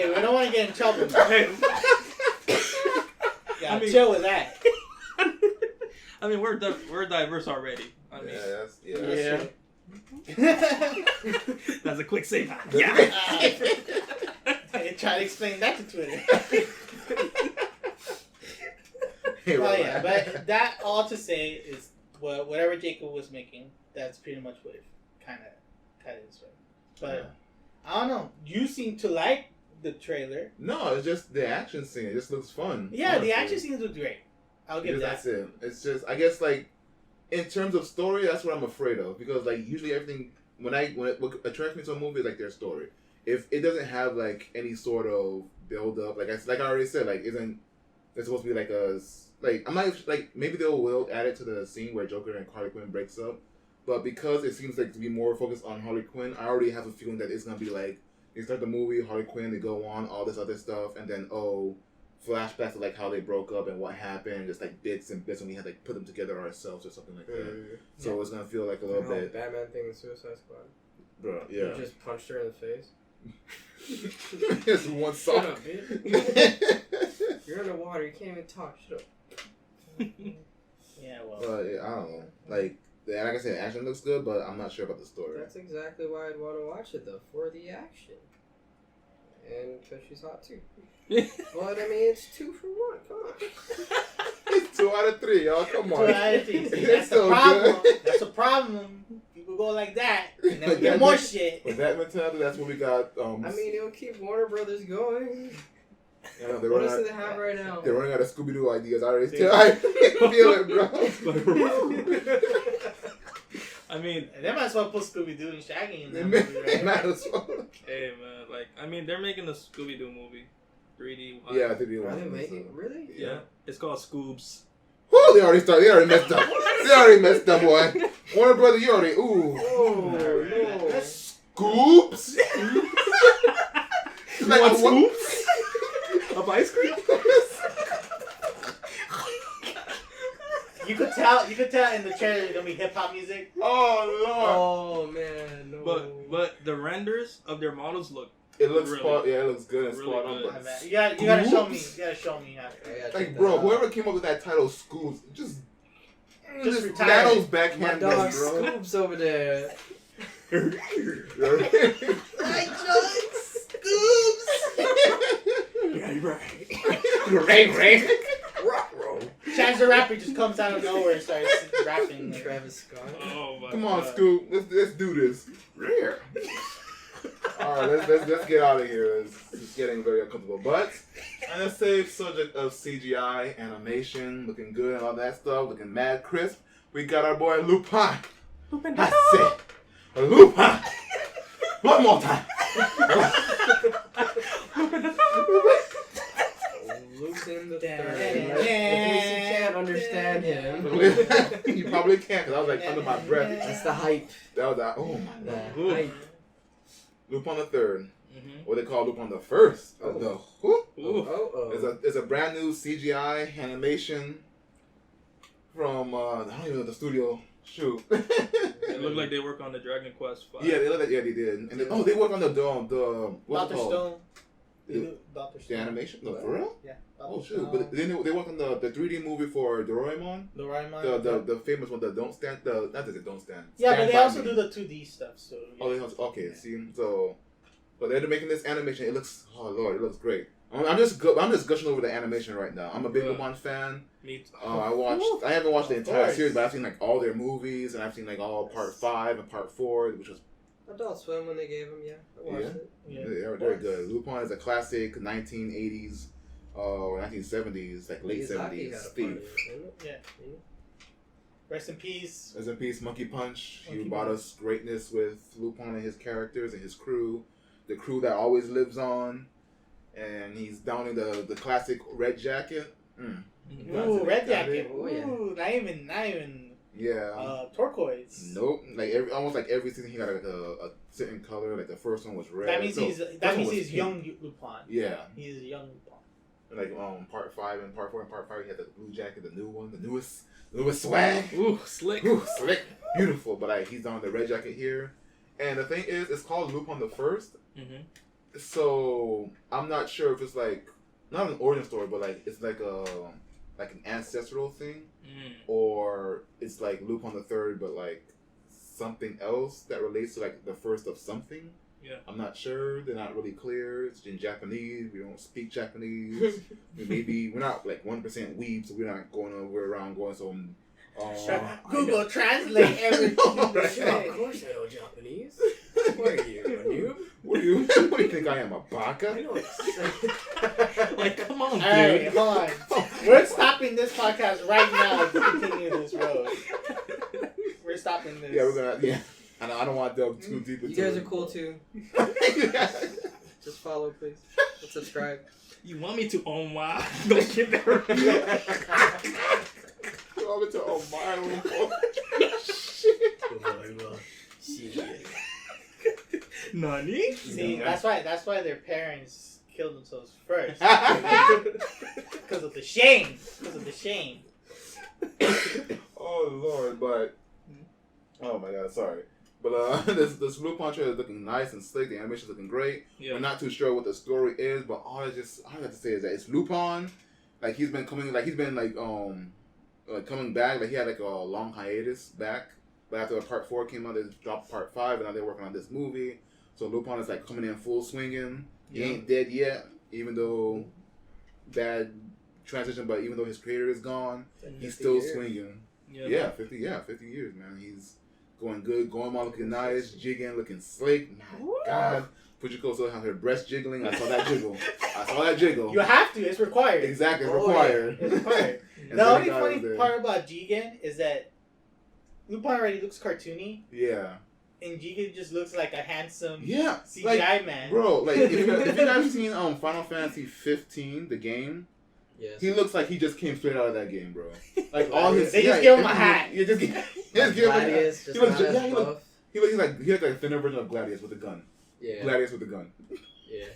we don't want to get in trouble. Yeah, chill with that. I mean, we're diverse already. I mean, that's true. That's a quick save. Yeah. Yeah. Try to explain that to Twitter. Hey, Well, right. yeah, but that all to say is whatever Jacob was making, that's pretty much what it kind of is. Right? But I don't know. You seem to like the trailer. No, it's just the action scene. It just looks fun. Yeah, honestly. the action scenes look great. I'll give that. That's it. It's just, I guess, like, in terms of story, that's what I'm afraid of. Because, like, usually everything, what attracts me to a movie is, like, their story. If it doesn't have, like, any sort of build-up, like I already said, like, isn't it's supposed to be, like, I'm not, like, maybe they will add it to the scene where Joker and Harley Quinn breaks up. But because it seems like to be more focused on Harley Quinn, I already have a feeling that it's going to be, like, they start the movie, Harley Quinn, they go on, all this other stuff, and then, flashbacks to, like, how they broke up and what happened, just, like, bits and bits, and we had to, like, put them together ourselves or something like that. So it's going to feel like a little bit... Batman thing in Suicide Squad. Bro, yeah. You just punched her in the face. Just one Shut sock. up, bitch. You're underwater, you can't even talk. Shut up. Yeah, well. But, yeah, I don't know. Like I said, action looks good, but I'm not sure about the story. That's exactly why I'd want to watch it, though, for the action. And because she's hot, too. But, I mean, it's 2 for 1. Come on. It's 2 out of 3, y'all. Come on. 2 out of 3. See, It's that's the so problem. good. That's a problem. People go like that, and then we get more shit. With that mentality, that's what we got. I mean, it'll keep Warner Brothers going. You know, What else do they have right now? They're running out of Scooby-Doo ideas. I already feel it, bro. I mean, And they might as well put Scooby-Doo and Shaggy in They that may- movie, they right? might as well. hey man, like I mean, they're making a Scooby-Doo movie, 3D. Yeah, I think they Are want they to. making? Really? Yeah, it's called Scoobs. Woo, they already started. They already messed up. They already messed up, boy. Warner Brother, you already. Ooh. Oh, no. Scoops. You want scoops of ice cream? You could tell in the trailer there's gonna be hip hop music. Oh, Oh, man. No. But the renders of their models look. Lord. It looks Really- spot. Yeah, it looks good and really spot on. good. But You gotta show me. You gotta show me how. I gotta check like, that bro, out. whoever came up with that title, Scoops, just retire. Thanos My backhand dog this, bro. Scoops over there. Right. Rock roll. Chance the Rapper just comes out of nowhere and starts rapping. Like, Travis Scott. Oh my Come on, God. Scoop. Let's do this. Rare. All right, let's get out of here. It's getting very uncomfortable. But on the same subject of CGI, animation, looking good and all that stuff, looking mad crisp, we got our boy Lupin. I said, Lupin. One more time. Losing the Yeah. third. In case you can't understand him. You probably can't, because I was like under my breath. That's the hype. That was like, oh my The god. Ooh. hype. Lupin the Third. Mhm. What they call Lupin the First. Oh. The who? Ooh. It's a brand new CGI animation from I don't even know the studio. Shoot. It looked like they work on the Dragon Quest 5. Yeah, they did. And they work on the what's Dr. it called? Stone. They The- do Dr. The Stone. animation? No, for real? Yeah. Oh Dr. shoot! Stone. But then they work on the 3D movie for Doraemon. The famous one, the Don't Stand. Not that it Don't Stand. Yeah, Stand but they By also Me. do the 2D stuff. So yeah. Oh, they also, okay. See, so but they're making this animation. It looks, oh lord, it looks great. I'm just gushing over the animation right now. I'm a big Yeah. Lupin fan. Me too. I haven't watched the Of entire course. series, but I've seen like all their movies, and I've seen like all part 5 and part 4, which was Adult Swim when they gave him, yeah. I watched it. Yeah. they're very good. Lupin is a classic 1980s or 1970s, like late Miyazaki 70s had a part in Steve. it, didn't it? Yeah. Rest in peace. Rest in peace, Monkey Punch. He Monkey brought Punch. us greatness with Lupin and his characters and his crew, the crew that always lives on, and he's donning the classic red jacket. Ooh, red jacket. Oh, yeah. Ooh, not even Yeah. turquoise. Nope. Like almost like every season he got like a certain color. Like the first one was red. That means No, he's first one was he's pink. young Lupin. Yeah. He's a young Lupin. And like part 5 and part 4 and part 5 he had the blue jacket, the new one, the newest swag. Ooh, slick. Ooh, slick, beautiful. But like he's on the red jacket here, and the thing is, it's called Lupin the First. Mhm. So I'm not sure if it's like not an origin story, but like it's like an ancestral thing, Mm. or it's like Lupin the Third, but like something else that relates to like the first of something. Yeah. I'm not sure. They're not really clear. It's in Japanese. We don't speak Japanese. We're not like 1% weeb, so we're not going around going some. Google Translate everything. Sure, of course I know Japanese. What are you, a noob? What do you think I am, a baka? I know what Like, come on, dude. Alright, hold on. We're stopping this podcast right now to continue this road. We're stopping this. Yeah, we're gonna. Yeah, I don't want to delve too deep into You guys it. are cool too. Just follow, please. And subscribe. You want me to own wow? Don't get there. You want me to Nani? See, that's why their parents killed themselves first. Because of the shame. Because of the shame. Oh Lord, but oh my God, sorry. But this Lupin trailer is looking nice and slick. The animation's looking great. Yeah. We're not too sure what the story is, but all I have to say is that it's Lupin. Like he's been coming back. Like he had like a long hiatus back. But after part 4 came out, they dropped part 5, and now they're working on this movie. So Lupin is like coming in full swinging. He ain't dead yet, even though bad transition. But even though his creator is gone, he's still swinging. Yeah, 50 years, man. He's going good, going on looking nice, jigging, looking slick. My God. Fujiko still has her breast jiggling. I saw that jiggle. You have to. It's required. Exactly, it's required. Yeah, it's required. The only funny part about Jigen is that Lupin already looks cartoony. Yeah. And Jigen just looks like a handsome CGI like, man. Bro, like if you guys seen Final Fantasy 15, the game, yes. He looks like he just came straight out of that game, bro. Like all his they just give him a hat. You just give him a hat. He looks like a thinner version of Gladius with a gun. Yeah. Gladius with a gun. Yeah.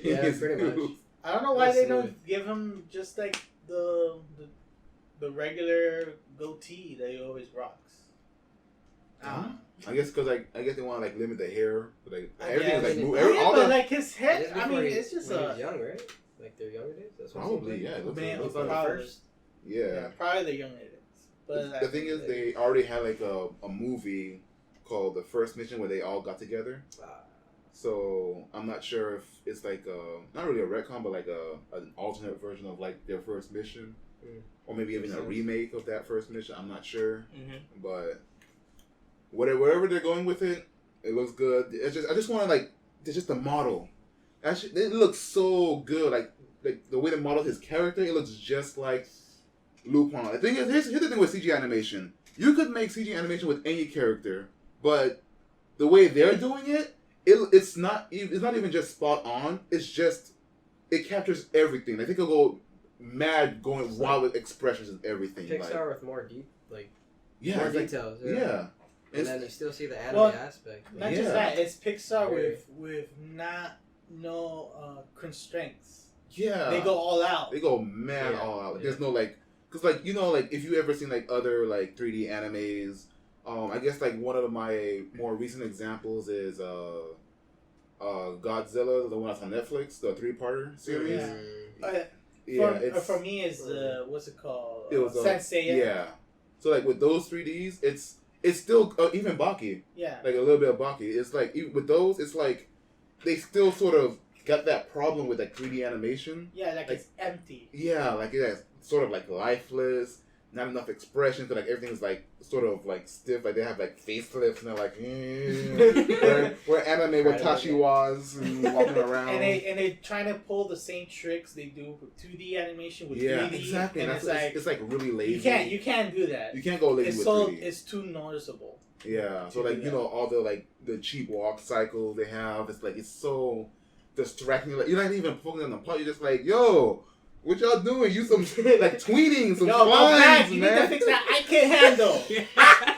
Yeah, pretty much. I don't know why they don't give him just like the regular goatee that he always rocks. I guess because I guess they want to like limit the hair, but like everything is like move. all but the like his head, I mean, it's just when he was young, right? Like their younger days. That's what probably yeah. It looks like probably. Yeah, probably the younger days. But the thing is, they already had like a movie called The First Mission where they all got together. So I'm not sure if it's like not really a retcon, but like an alternate version of like their first mission, or maybe even a remake of that first mission. I'm not sure, but wherever they're going with it, it looks good. I just want to like it's just the model. Actually, it looks so good. Like the way they modeled his character, it looks just like Lupin. The thing is, here's the thing with CG animation. You could make CG animation with any character, but the way they're doing it. It's not even just spot on. It's just it captures everything. I think it'll go mad, going wild with expressions and everything. Pixar with more deep, more like, details. Yeah. And then you still see the anime aspect. Not just that. It's Pixar with no constraints. Yeah. They go all out. They go mad all out. There's no because if you ever seen like other like 3D animes. I guess like one of my more recent examples is Godzilla, the one that's on Netflix, the 3-parter series. For me, is what's it called? It was Sensei. Yeah. So like with those 3Ds, it's still even Baki. Yeah. Like a little bit of Baki. It's like even with those, it's like they still sort of got that problem with like 3D animation. Yeah, like it's empty. Yeah, like it's sort of like lifeless. Not enough expression, so like everything's like sort of like stiff, like they have like facelifts and they're like where anime with Tashi was and walking around. And they trying to pull the same tricks they do with 2D animation with 3D. Yeah, exactly. And it's like really lazy. You can't do that. You can't go lazy with 3D. It's too noticeable. Yeah. So like all the like the cheap walk cycles they have, it's like it's so distracting. Like you're not even focusing on the plot. You're just like, yo. What y'all doing? You some like tweeting, some slimes, you man. need to fix that. I can't handle.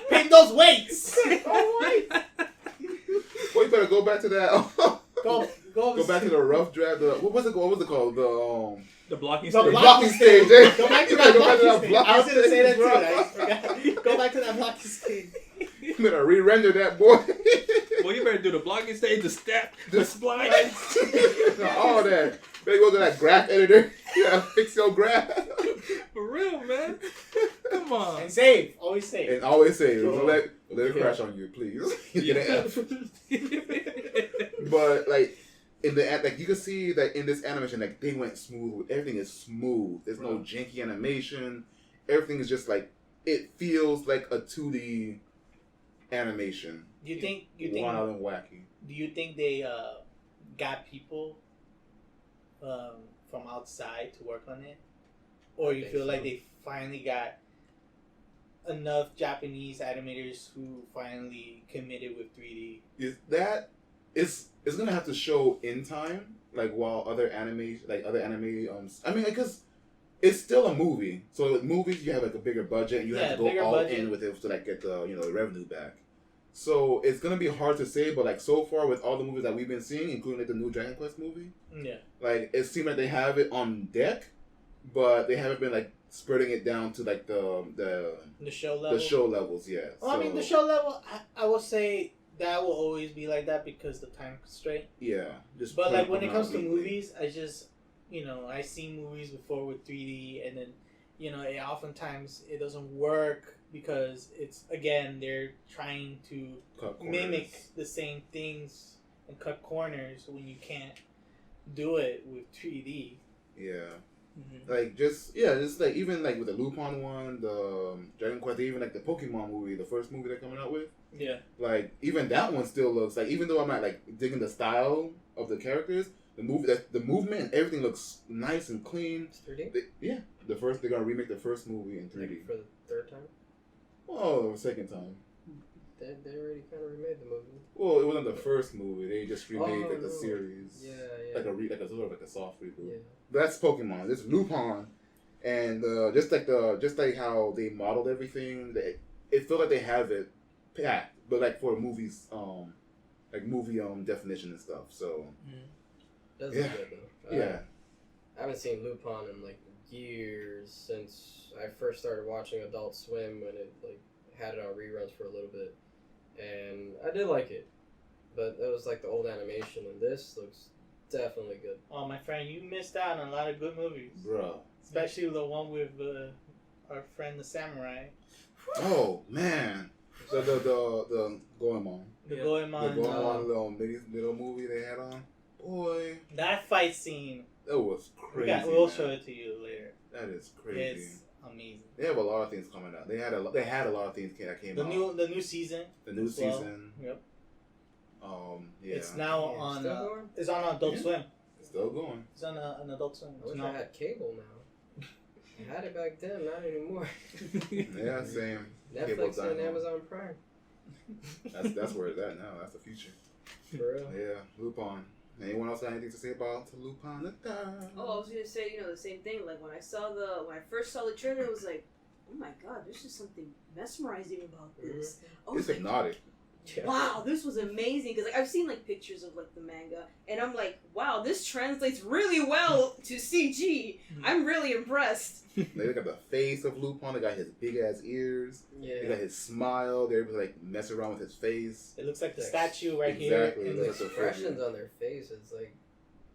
Pick those weights. Well, you better go back to that. Go back to the rough draft. What was it called? The blocking stage. The blocking stage. Go back to that blocking stage. I was gonna say that too. I just forgot. Go back to that blocking stage. You better re-render that, boy. Well, you better do the blocking stage, the step, the splice, all that. Better go to that graph editor. Yeah, fix your graph. For real, man. Come on. And save. Always save. And always say, Sure. don't let it crash on you, please. You get an F. But like in the like you can see that in this animation, like they went smooth. Everything is smooth. There's no janky animation. Everything is just like it feels like a 2D animation. Do you think wild and wacky? Do you think they got people from outside to work on it, or you feel like they finally got enough Japanese animators who finally committed with 3D? Is that it's gonna have to show in time, like while other anime. I mean, because it's still a movie. So with movies, you have like a bigger budget, and you have to go all in with it to like get the the revenue back. So it's gonna be hard to say, but like so far with all the movies that we've been seeing, including like the new Dragon Quest movie, like it seems like they have it on deck, but they haven't been like spreading it down to like the show level. The show levels, yeah. Well, I mean the show level, I will say that will always be like that because the time constraint. Yeah, but like when it comes to movies, I just I see movies before with 3D, and then it oftentimes it doesn't work because it's again they're trying to mimic the same things and cut corners when you can't do it with 3D. Yeah. Mm-hmm. Like just like even like with the Lupin one, the Dragon Quest, even like the Pokemon movie, the first movie they're coming out with. Yeah. Like even that one still looks like, even though I'm not like digging the style of the characters, the movement and everything looks nice and clean. It's 3D? They're gonna remake the first movie in 3D. Like for the third time? Oh, second time. They already kind of remade the movie. Well, it wasn't the first movie. They just remade the series. Yeah. Like a sort of like a soft reboot. Yeah. That's Pokemon. This is Lupin, and just like how they modeled everything, it felt like they have it packed, but like for movies, like movie definition and stuff. So That's good though. Yeah. I haven't seen Lupin in like years since I first started watching Adult Swim when it like had it on reruns for a little bit, and I did like it, but it was like the old animation, and this looks definitely good. Oh, my friend, you missed out on a lot of good movies, bro. Especially the one with our friend the samurai. Oh man, the Goemon. The Goemon. The Goemon little movie they had on. Boy, that fight scene. That was crazy. We'll show it to you later. That is crazy. It's amazing. They have a lot of things coming out. They had a lot of things that came out. The new season. The new season. Yep. Yeah. It's now on. It's on Adult Swim. It's still going. It's on an Adult Swim. I wish I had cable now. I had it back then, not anymore. Yeah, same. Netflix and Amazon Prime. That's where it's at now. That's the future. For real. Yeah, Lupin. Anyone else got anything to say about Lupin the Third? Oh, I was gonna say, the same thing. Like when I first saw the trailer, it was like, oh my god, there's just something mesmerizing about this. Mm-hmm. It's hypnotic. Wow, this was amazing because I've seen pictures of the manga, and I'm like, wow, this translates really well to CG. I'm really impressed. They look at the face of Lupin. They got his big ass ears. Yeah. They got his smile. They're able to mess around with his face. It looks like the statue right exactly. here. The expressions on their faces,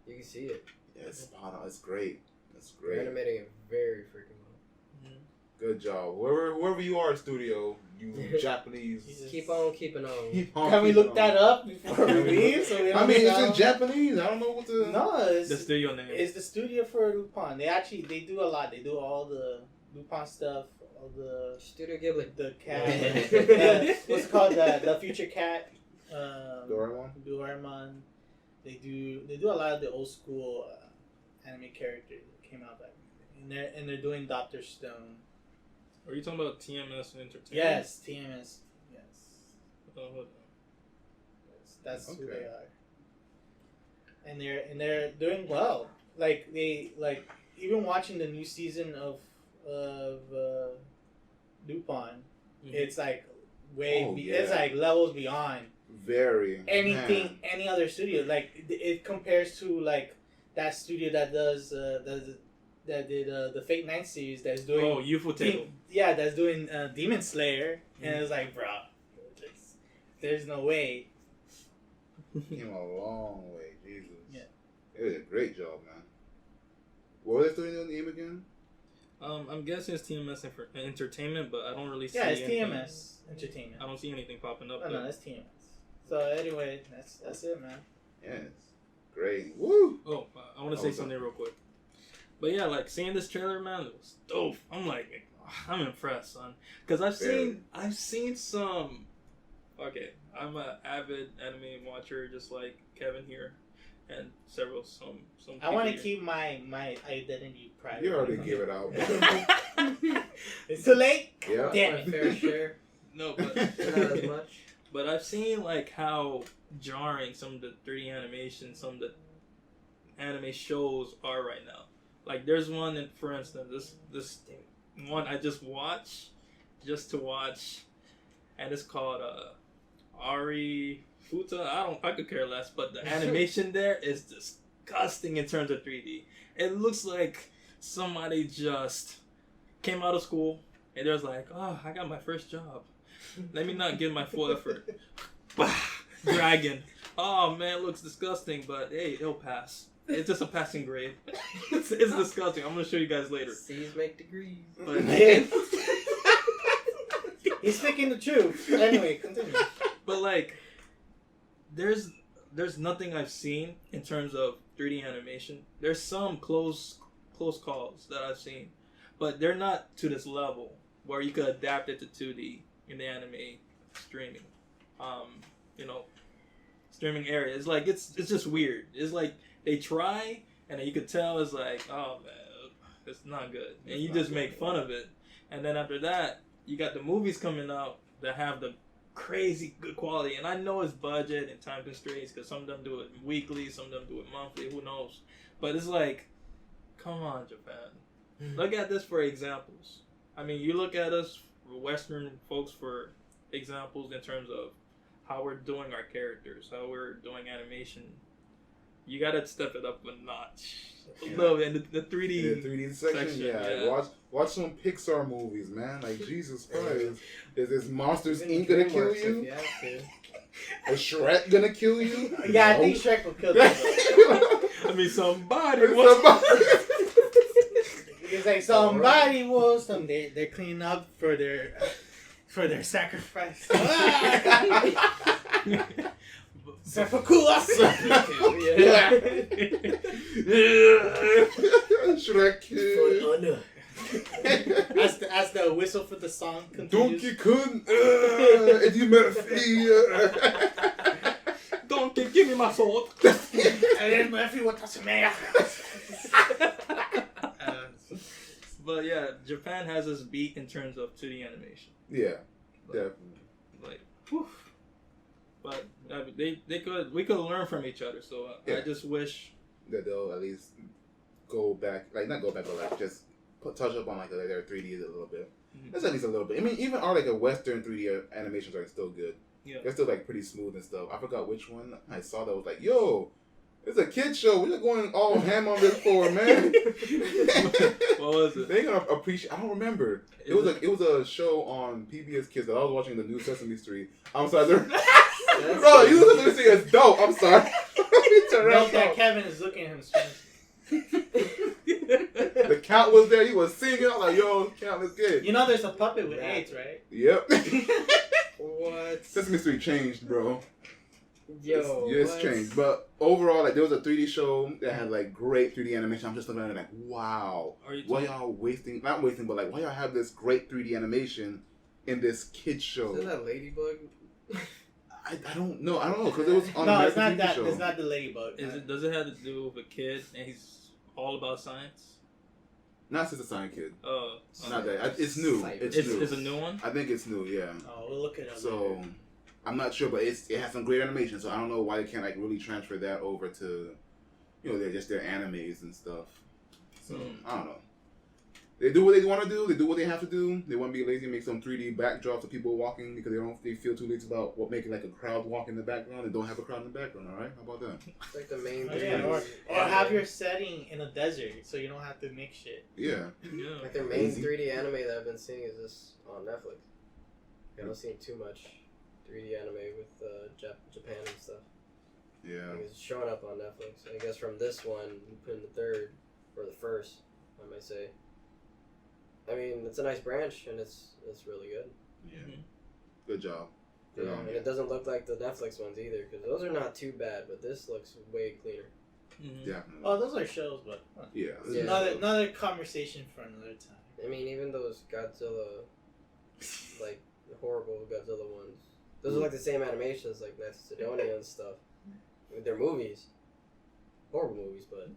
you can see it. Yeah, it's spot on. It's great. It's great. They're animating it very freaking well. Good job. Whoever you are, studio, you Japanese. Keep on keeping on. Can we look that up before we leave? So we don't it's in Japanese. I don't know what the... No, it's the studio name. It's the studio for Lupin. They do a lot. They do all the Lupin stuff. All the Studio Ghibli. The cat. What's it called? The future cat. Doraemon. They do a lot of the old school anime characters that came out back then. And they're doing Dr. Stone. Are you talking about TMS Entertainment? Yes, TMS. Yes. Hold on. Yes, that's who they are. And they're doing well. Even watching the new season of Lupin, it's it's levels beyond anything any other studio. It compares to that studio that does that did the Fate 9 series that's doing Youthful Tale. That's doing Demon Slayer, and it's like, bro, there's no way. Came a long way, Jesus. Yeah, it was a great job, man. What was the studio name again? I'm guessing it's TMS for entertainment, but I don't really see. Yeah, it's anything. TMS Entertainment. I don't see anything popping up. Oh, no, that's TMS. So anyway, that's it, man. Yes. Great. Woo! Oh, I want to say something real quick. But yeah, like seeing this trailer, man, it was dope. I'm like, I'm impressed, son. Because I've seen some. Okay, I'm an avid anime watcher, just like Kevin here, and some. I want to keep my identity private. You already gave it out. It's too late. Yeah. Damn My it. fair share. No, but Not as much. But I've seen like how jarring some of the 3D animation, some of the anime shows are right now. Like there's one, that, for instance, this one I just watched, just to watch, and it's called Ari Futa. I could care less, but the animation there is disgusting in terms of 3D. It looks like somebody just came out of school and there's like, oh, I got my first job. Let me not give my full effort. Dragon. Oh man, it looks disgusting, but hey, it'll pass. It's just a passing grade. It's disgusting. I'm gonna show you guys later. C's make degrees. But, He's speaking the truth. Anyway, continue. but like, there's nothing I've seen in terms of 3D animation. There's some close calls that I've seen, but they're not to this level where you could adapt it to 2D in the anime streaming, streaming area. It's like it's just weird. It's like they try, and then you could tell it's like, oh man, it's not good, and you just make fun of it. And then after that, you got the movies coming out that have the crazy good quality. And I know it's budget and time constraints because some of them do it weekly, some of them do it monthly. Who knows? But it's like, come on, Japan. Look at this for examples. I mean, you look at us, Western folks, for examples in terms of how we're doing our characters, how we're doing animation. You gotta step it up a notch. Yeah. No, and the 3D, The 3D section, yeah. Watch some Pixar movies, man. Like, Jesus Christ. Is this Monsters Inc. gonna kill you? If you have to. Is Shrek gonna kill you? Yeah, I think Shrek will kill them. I mean, somebody. It's like somebody was them. They're cleaning up for their sacrifice. Sepulchre. Yeah. Shrek. As the whistle for the song continues. Donkey Kong. Eddie Murphy. Donkey, give me my sword. Eddie Murphy, what does it matter? But yeah, Japan has this beat in terms of 2D animation. Yeah, definitely. Like, whew. But we could learn from each other. So I just wish that they'll at least go back, like not go back, but like just touch up on like their 3D a little bit. That's at least a little bit. I mean, even our like a Western 3D animations are still good. Yeah, they're still like pretty smooth and stuff. I forgot which one I saw that was like, yo, it's a kid show. We're going all ham on this for, man. What was it? They ain't gonna appreciate. I don't remember. It was a show on PBS Kids that I was watching, the new Sesame Street. I'm sorry, bro. You listen to this thing as dope. I'm sorry. Note that Kevin is looking at him strange. The Count was there. He was singing. I was like, yo, Count, let's get it. You know, there's a puppet with AIDS, right? Yep. What? Sesame Street changed, bro. Yo, it's changed. But overall, like there was a 3D show that had like great 3D animation. I'm just looking at it like, wow. Why y'all wasting? Not wasting, but like, why y'all have this great 3D animation in this kids show? Isn't that Ladybug? I don't know. I don't know because it was on no, American it's not TV that. show. It's not the Ladybug. Does it have to do with a kid and he's all about science? Not since the Science Kid. Oh, not that. It's new. It's new. It's a new one. I think it's new. Yeah. Oh, we'll look it up. So. Later. I'm not sure, but it has some great animation, so I don't know why they can't like really transfer that over to, they're just their animes and stuff. So I don't know. They do what they want to do. They do what they have to do. They want to be lazy and make some 3D backdrops of people walking because they feel too lazy about making like a crowd walk in the background and don't have a crowd in the background. All right, how about that? It's like the main. Or have your setting in a desert so you don't have to make shit. Yeah. Like their main 3D anime that I've been seeing is this on Netflix. I haven't seen too much 3D anime with Japan and stuff. Yeah. Like it's showing up on Netflix. I guess from this one, Lupin III, or the first, I might say. I mean, it's a nice branch, and it's really good. Yeah. Mhm. Good job. Good on And you. it doesn't look like the Netflix ones either, because those are not too bad, but this looks way cleaner. Mhm. Definitely. Oh, those are shows, but Yeah. Yeah. another conversation for another time. I mean, even those Godzilla, like, horrible Godzilla ones, those are like the same animations, like Knights of Sidonia and stuff. I mean, they're movies. Horrible movies, but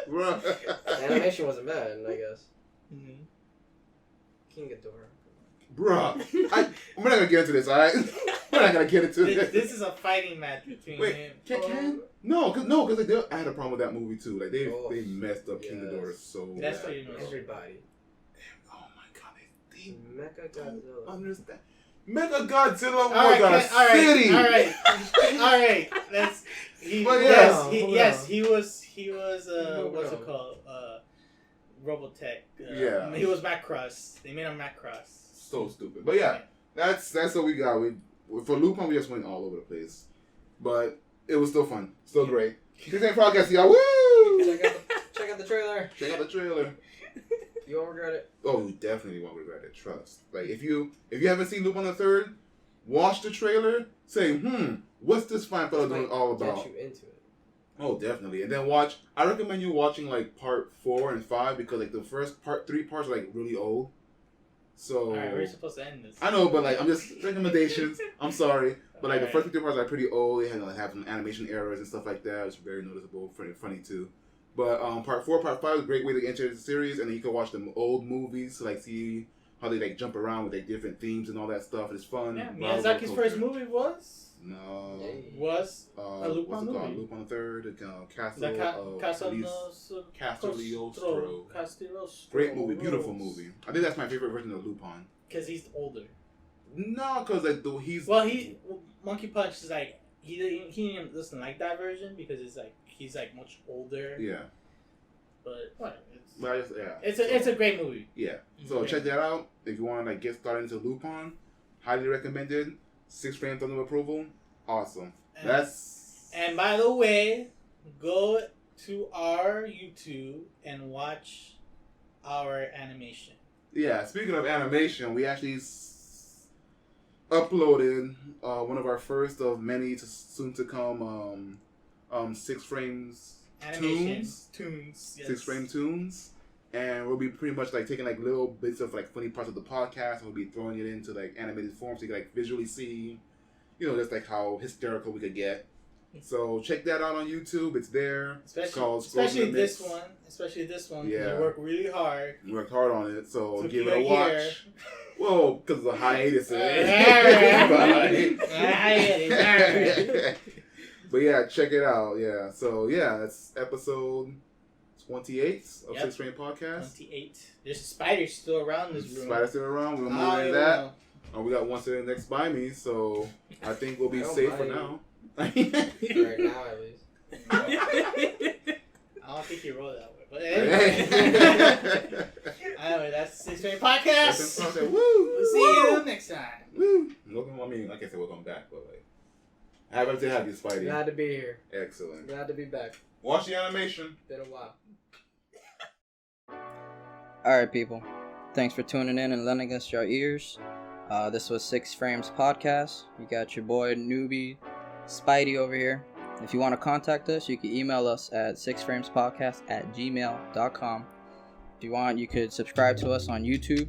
Bruh. the animation wasn't bad, I guess. Mhm. King Ghidorah. Bruh. We're not gonna get into this, alright? We're not gonna get into this. This is a fighting match between Wait, him. Can? No, cause I had a problem with that movie too. Like they messed up King yes. Ghidorah so That's bad. what you know. Everybody. Oh my god, they Mecha don't Godzilla. understand. Mega Godzilla was All right, city. all right. Let's. But He was. Moving What's on. it called? Robotech. Yeah. He was Macross. They made him Macross. So stupid. But yeah, that's what we got. For Lupin, we just went all over the place, but it was still fun, still great. SiXFramesPodcast, y'all. Woo! Check out the trailer. Check out the trailer. You won't regret it. Oh, you definitely won't regret it. Trust. Like if you haven't seen Lupin III, watch the trailer. Say, what's this fine fella doing all about? Get you into it. Oh, definitely. And then watch. I recommend you watching like part 4 and 5 because like the first 3 parts are like really old. So. All right, we're supposed to end this. I know, but like I'm just recommendations. I'm sorry, but like the Alright. first 3 parts are pretty old. They have some animation errors and stuff like that. It's very noticeable, funny too. But part 4, part 5 is a great way to enter the series, and then you can watch the old movies to like see how they like jump around with like different themes and all that stuff. It's fun. Yeah, Bravo Miyazaki's culture. first movie was Hey. a What's Lupin it called? movie. Lupin III, the Castle The of Cagliostro. Cagliostro. Great movie, beautiful movie. I think that's my favorite version of Lupin. Because he's older. No, because like he's Monkey Punch is like he didn't listen like that version because he's like much older. yeah. But whatever. But I just, yeah. It's a great movie. Yeah. So Yeah. check that out if you want to like get started into Lupin. Highly recommended. 6 frames under approval. Awesome. And by the way, go to our YouTube and watch our animation. Yeah. Speaking of animation, we actually uploaded one of our first of many soon to come 6 frames Animation tunes. yes. 6 frame tunes. And we'll be pretty much like taking like little bits of like funny parts of the podcast. We'll be throwing it into like animated form so you can like visually see, just like how hysterical we could get. So check that out on YouTube. It's there. Especially this one. Yeah. We work really hard. We worked hard on it, so Took give you it a a watch. year. Whoa, because of the hiatus. But yeah, check it out. Yeah. So yeah, that's episode 28 of 6FramePodcast. 28. There's spiders still around this room. Spiders still around. We'll move into that. We got one sitting next by me, so I think we'll be safe for now. Right now, at least. I don't think you roll that way, but anyway. Anyway, that's 6FramePodcast. Woo! We'll see you next time. Woo! Welcome. I mean, like I said, welcome back, but like, happy to have you, Spidey. Glad to be here. Excellent. Glad to be back. Watch the animation. Been a while. Alright, people. Thanks for tuning in and lending us your ears. This was 6 Frames Podcast. You got your boy Newbie Spidey over here. If you want to contact us, you can email us at 6framespodcast@gmail.com. If you want, you could subscribe to us on YouTube.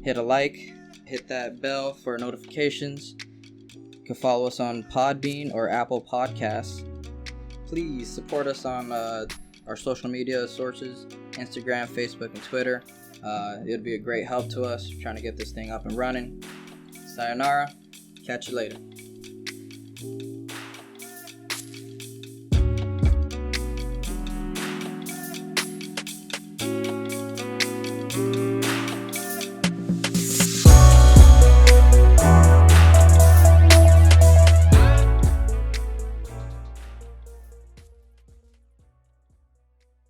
Hit a like. Hit that bell for notifications. You can follow us on Podbean or Apple Podcasts. Please support us on our social media sources, Instagram, Facebook, and Twitter. It'd be a great help to us trying to get this thing up and running. Sayonara. Catch you later.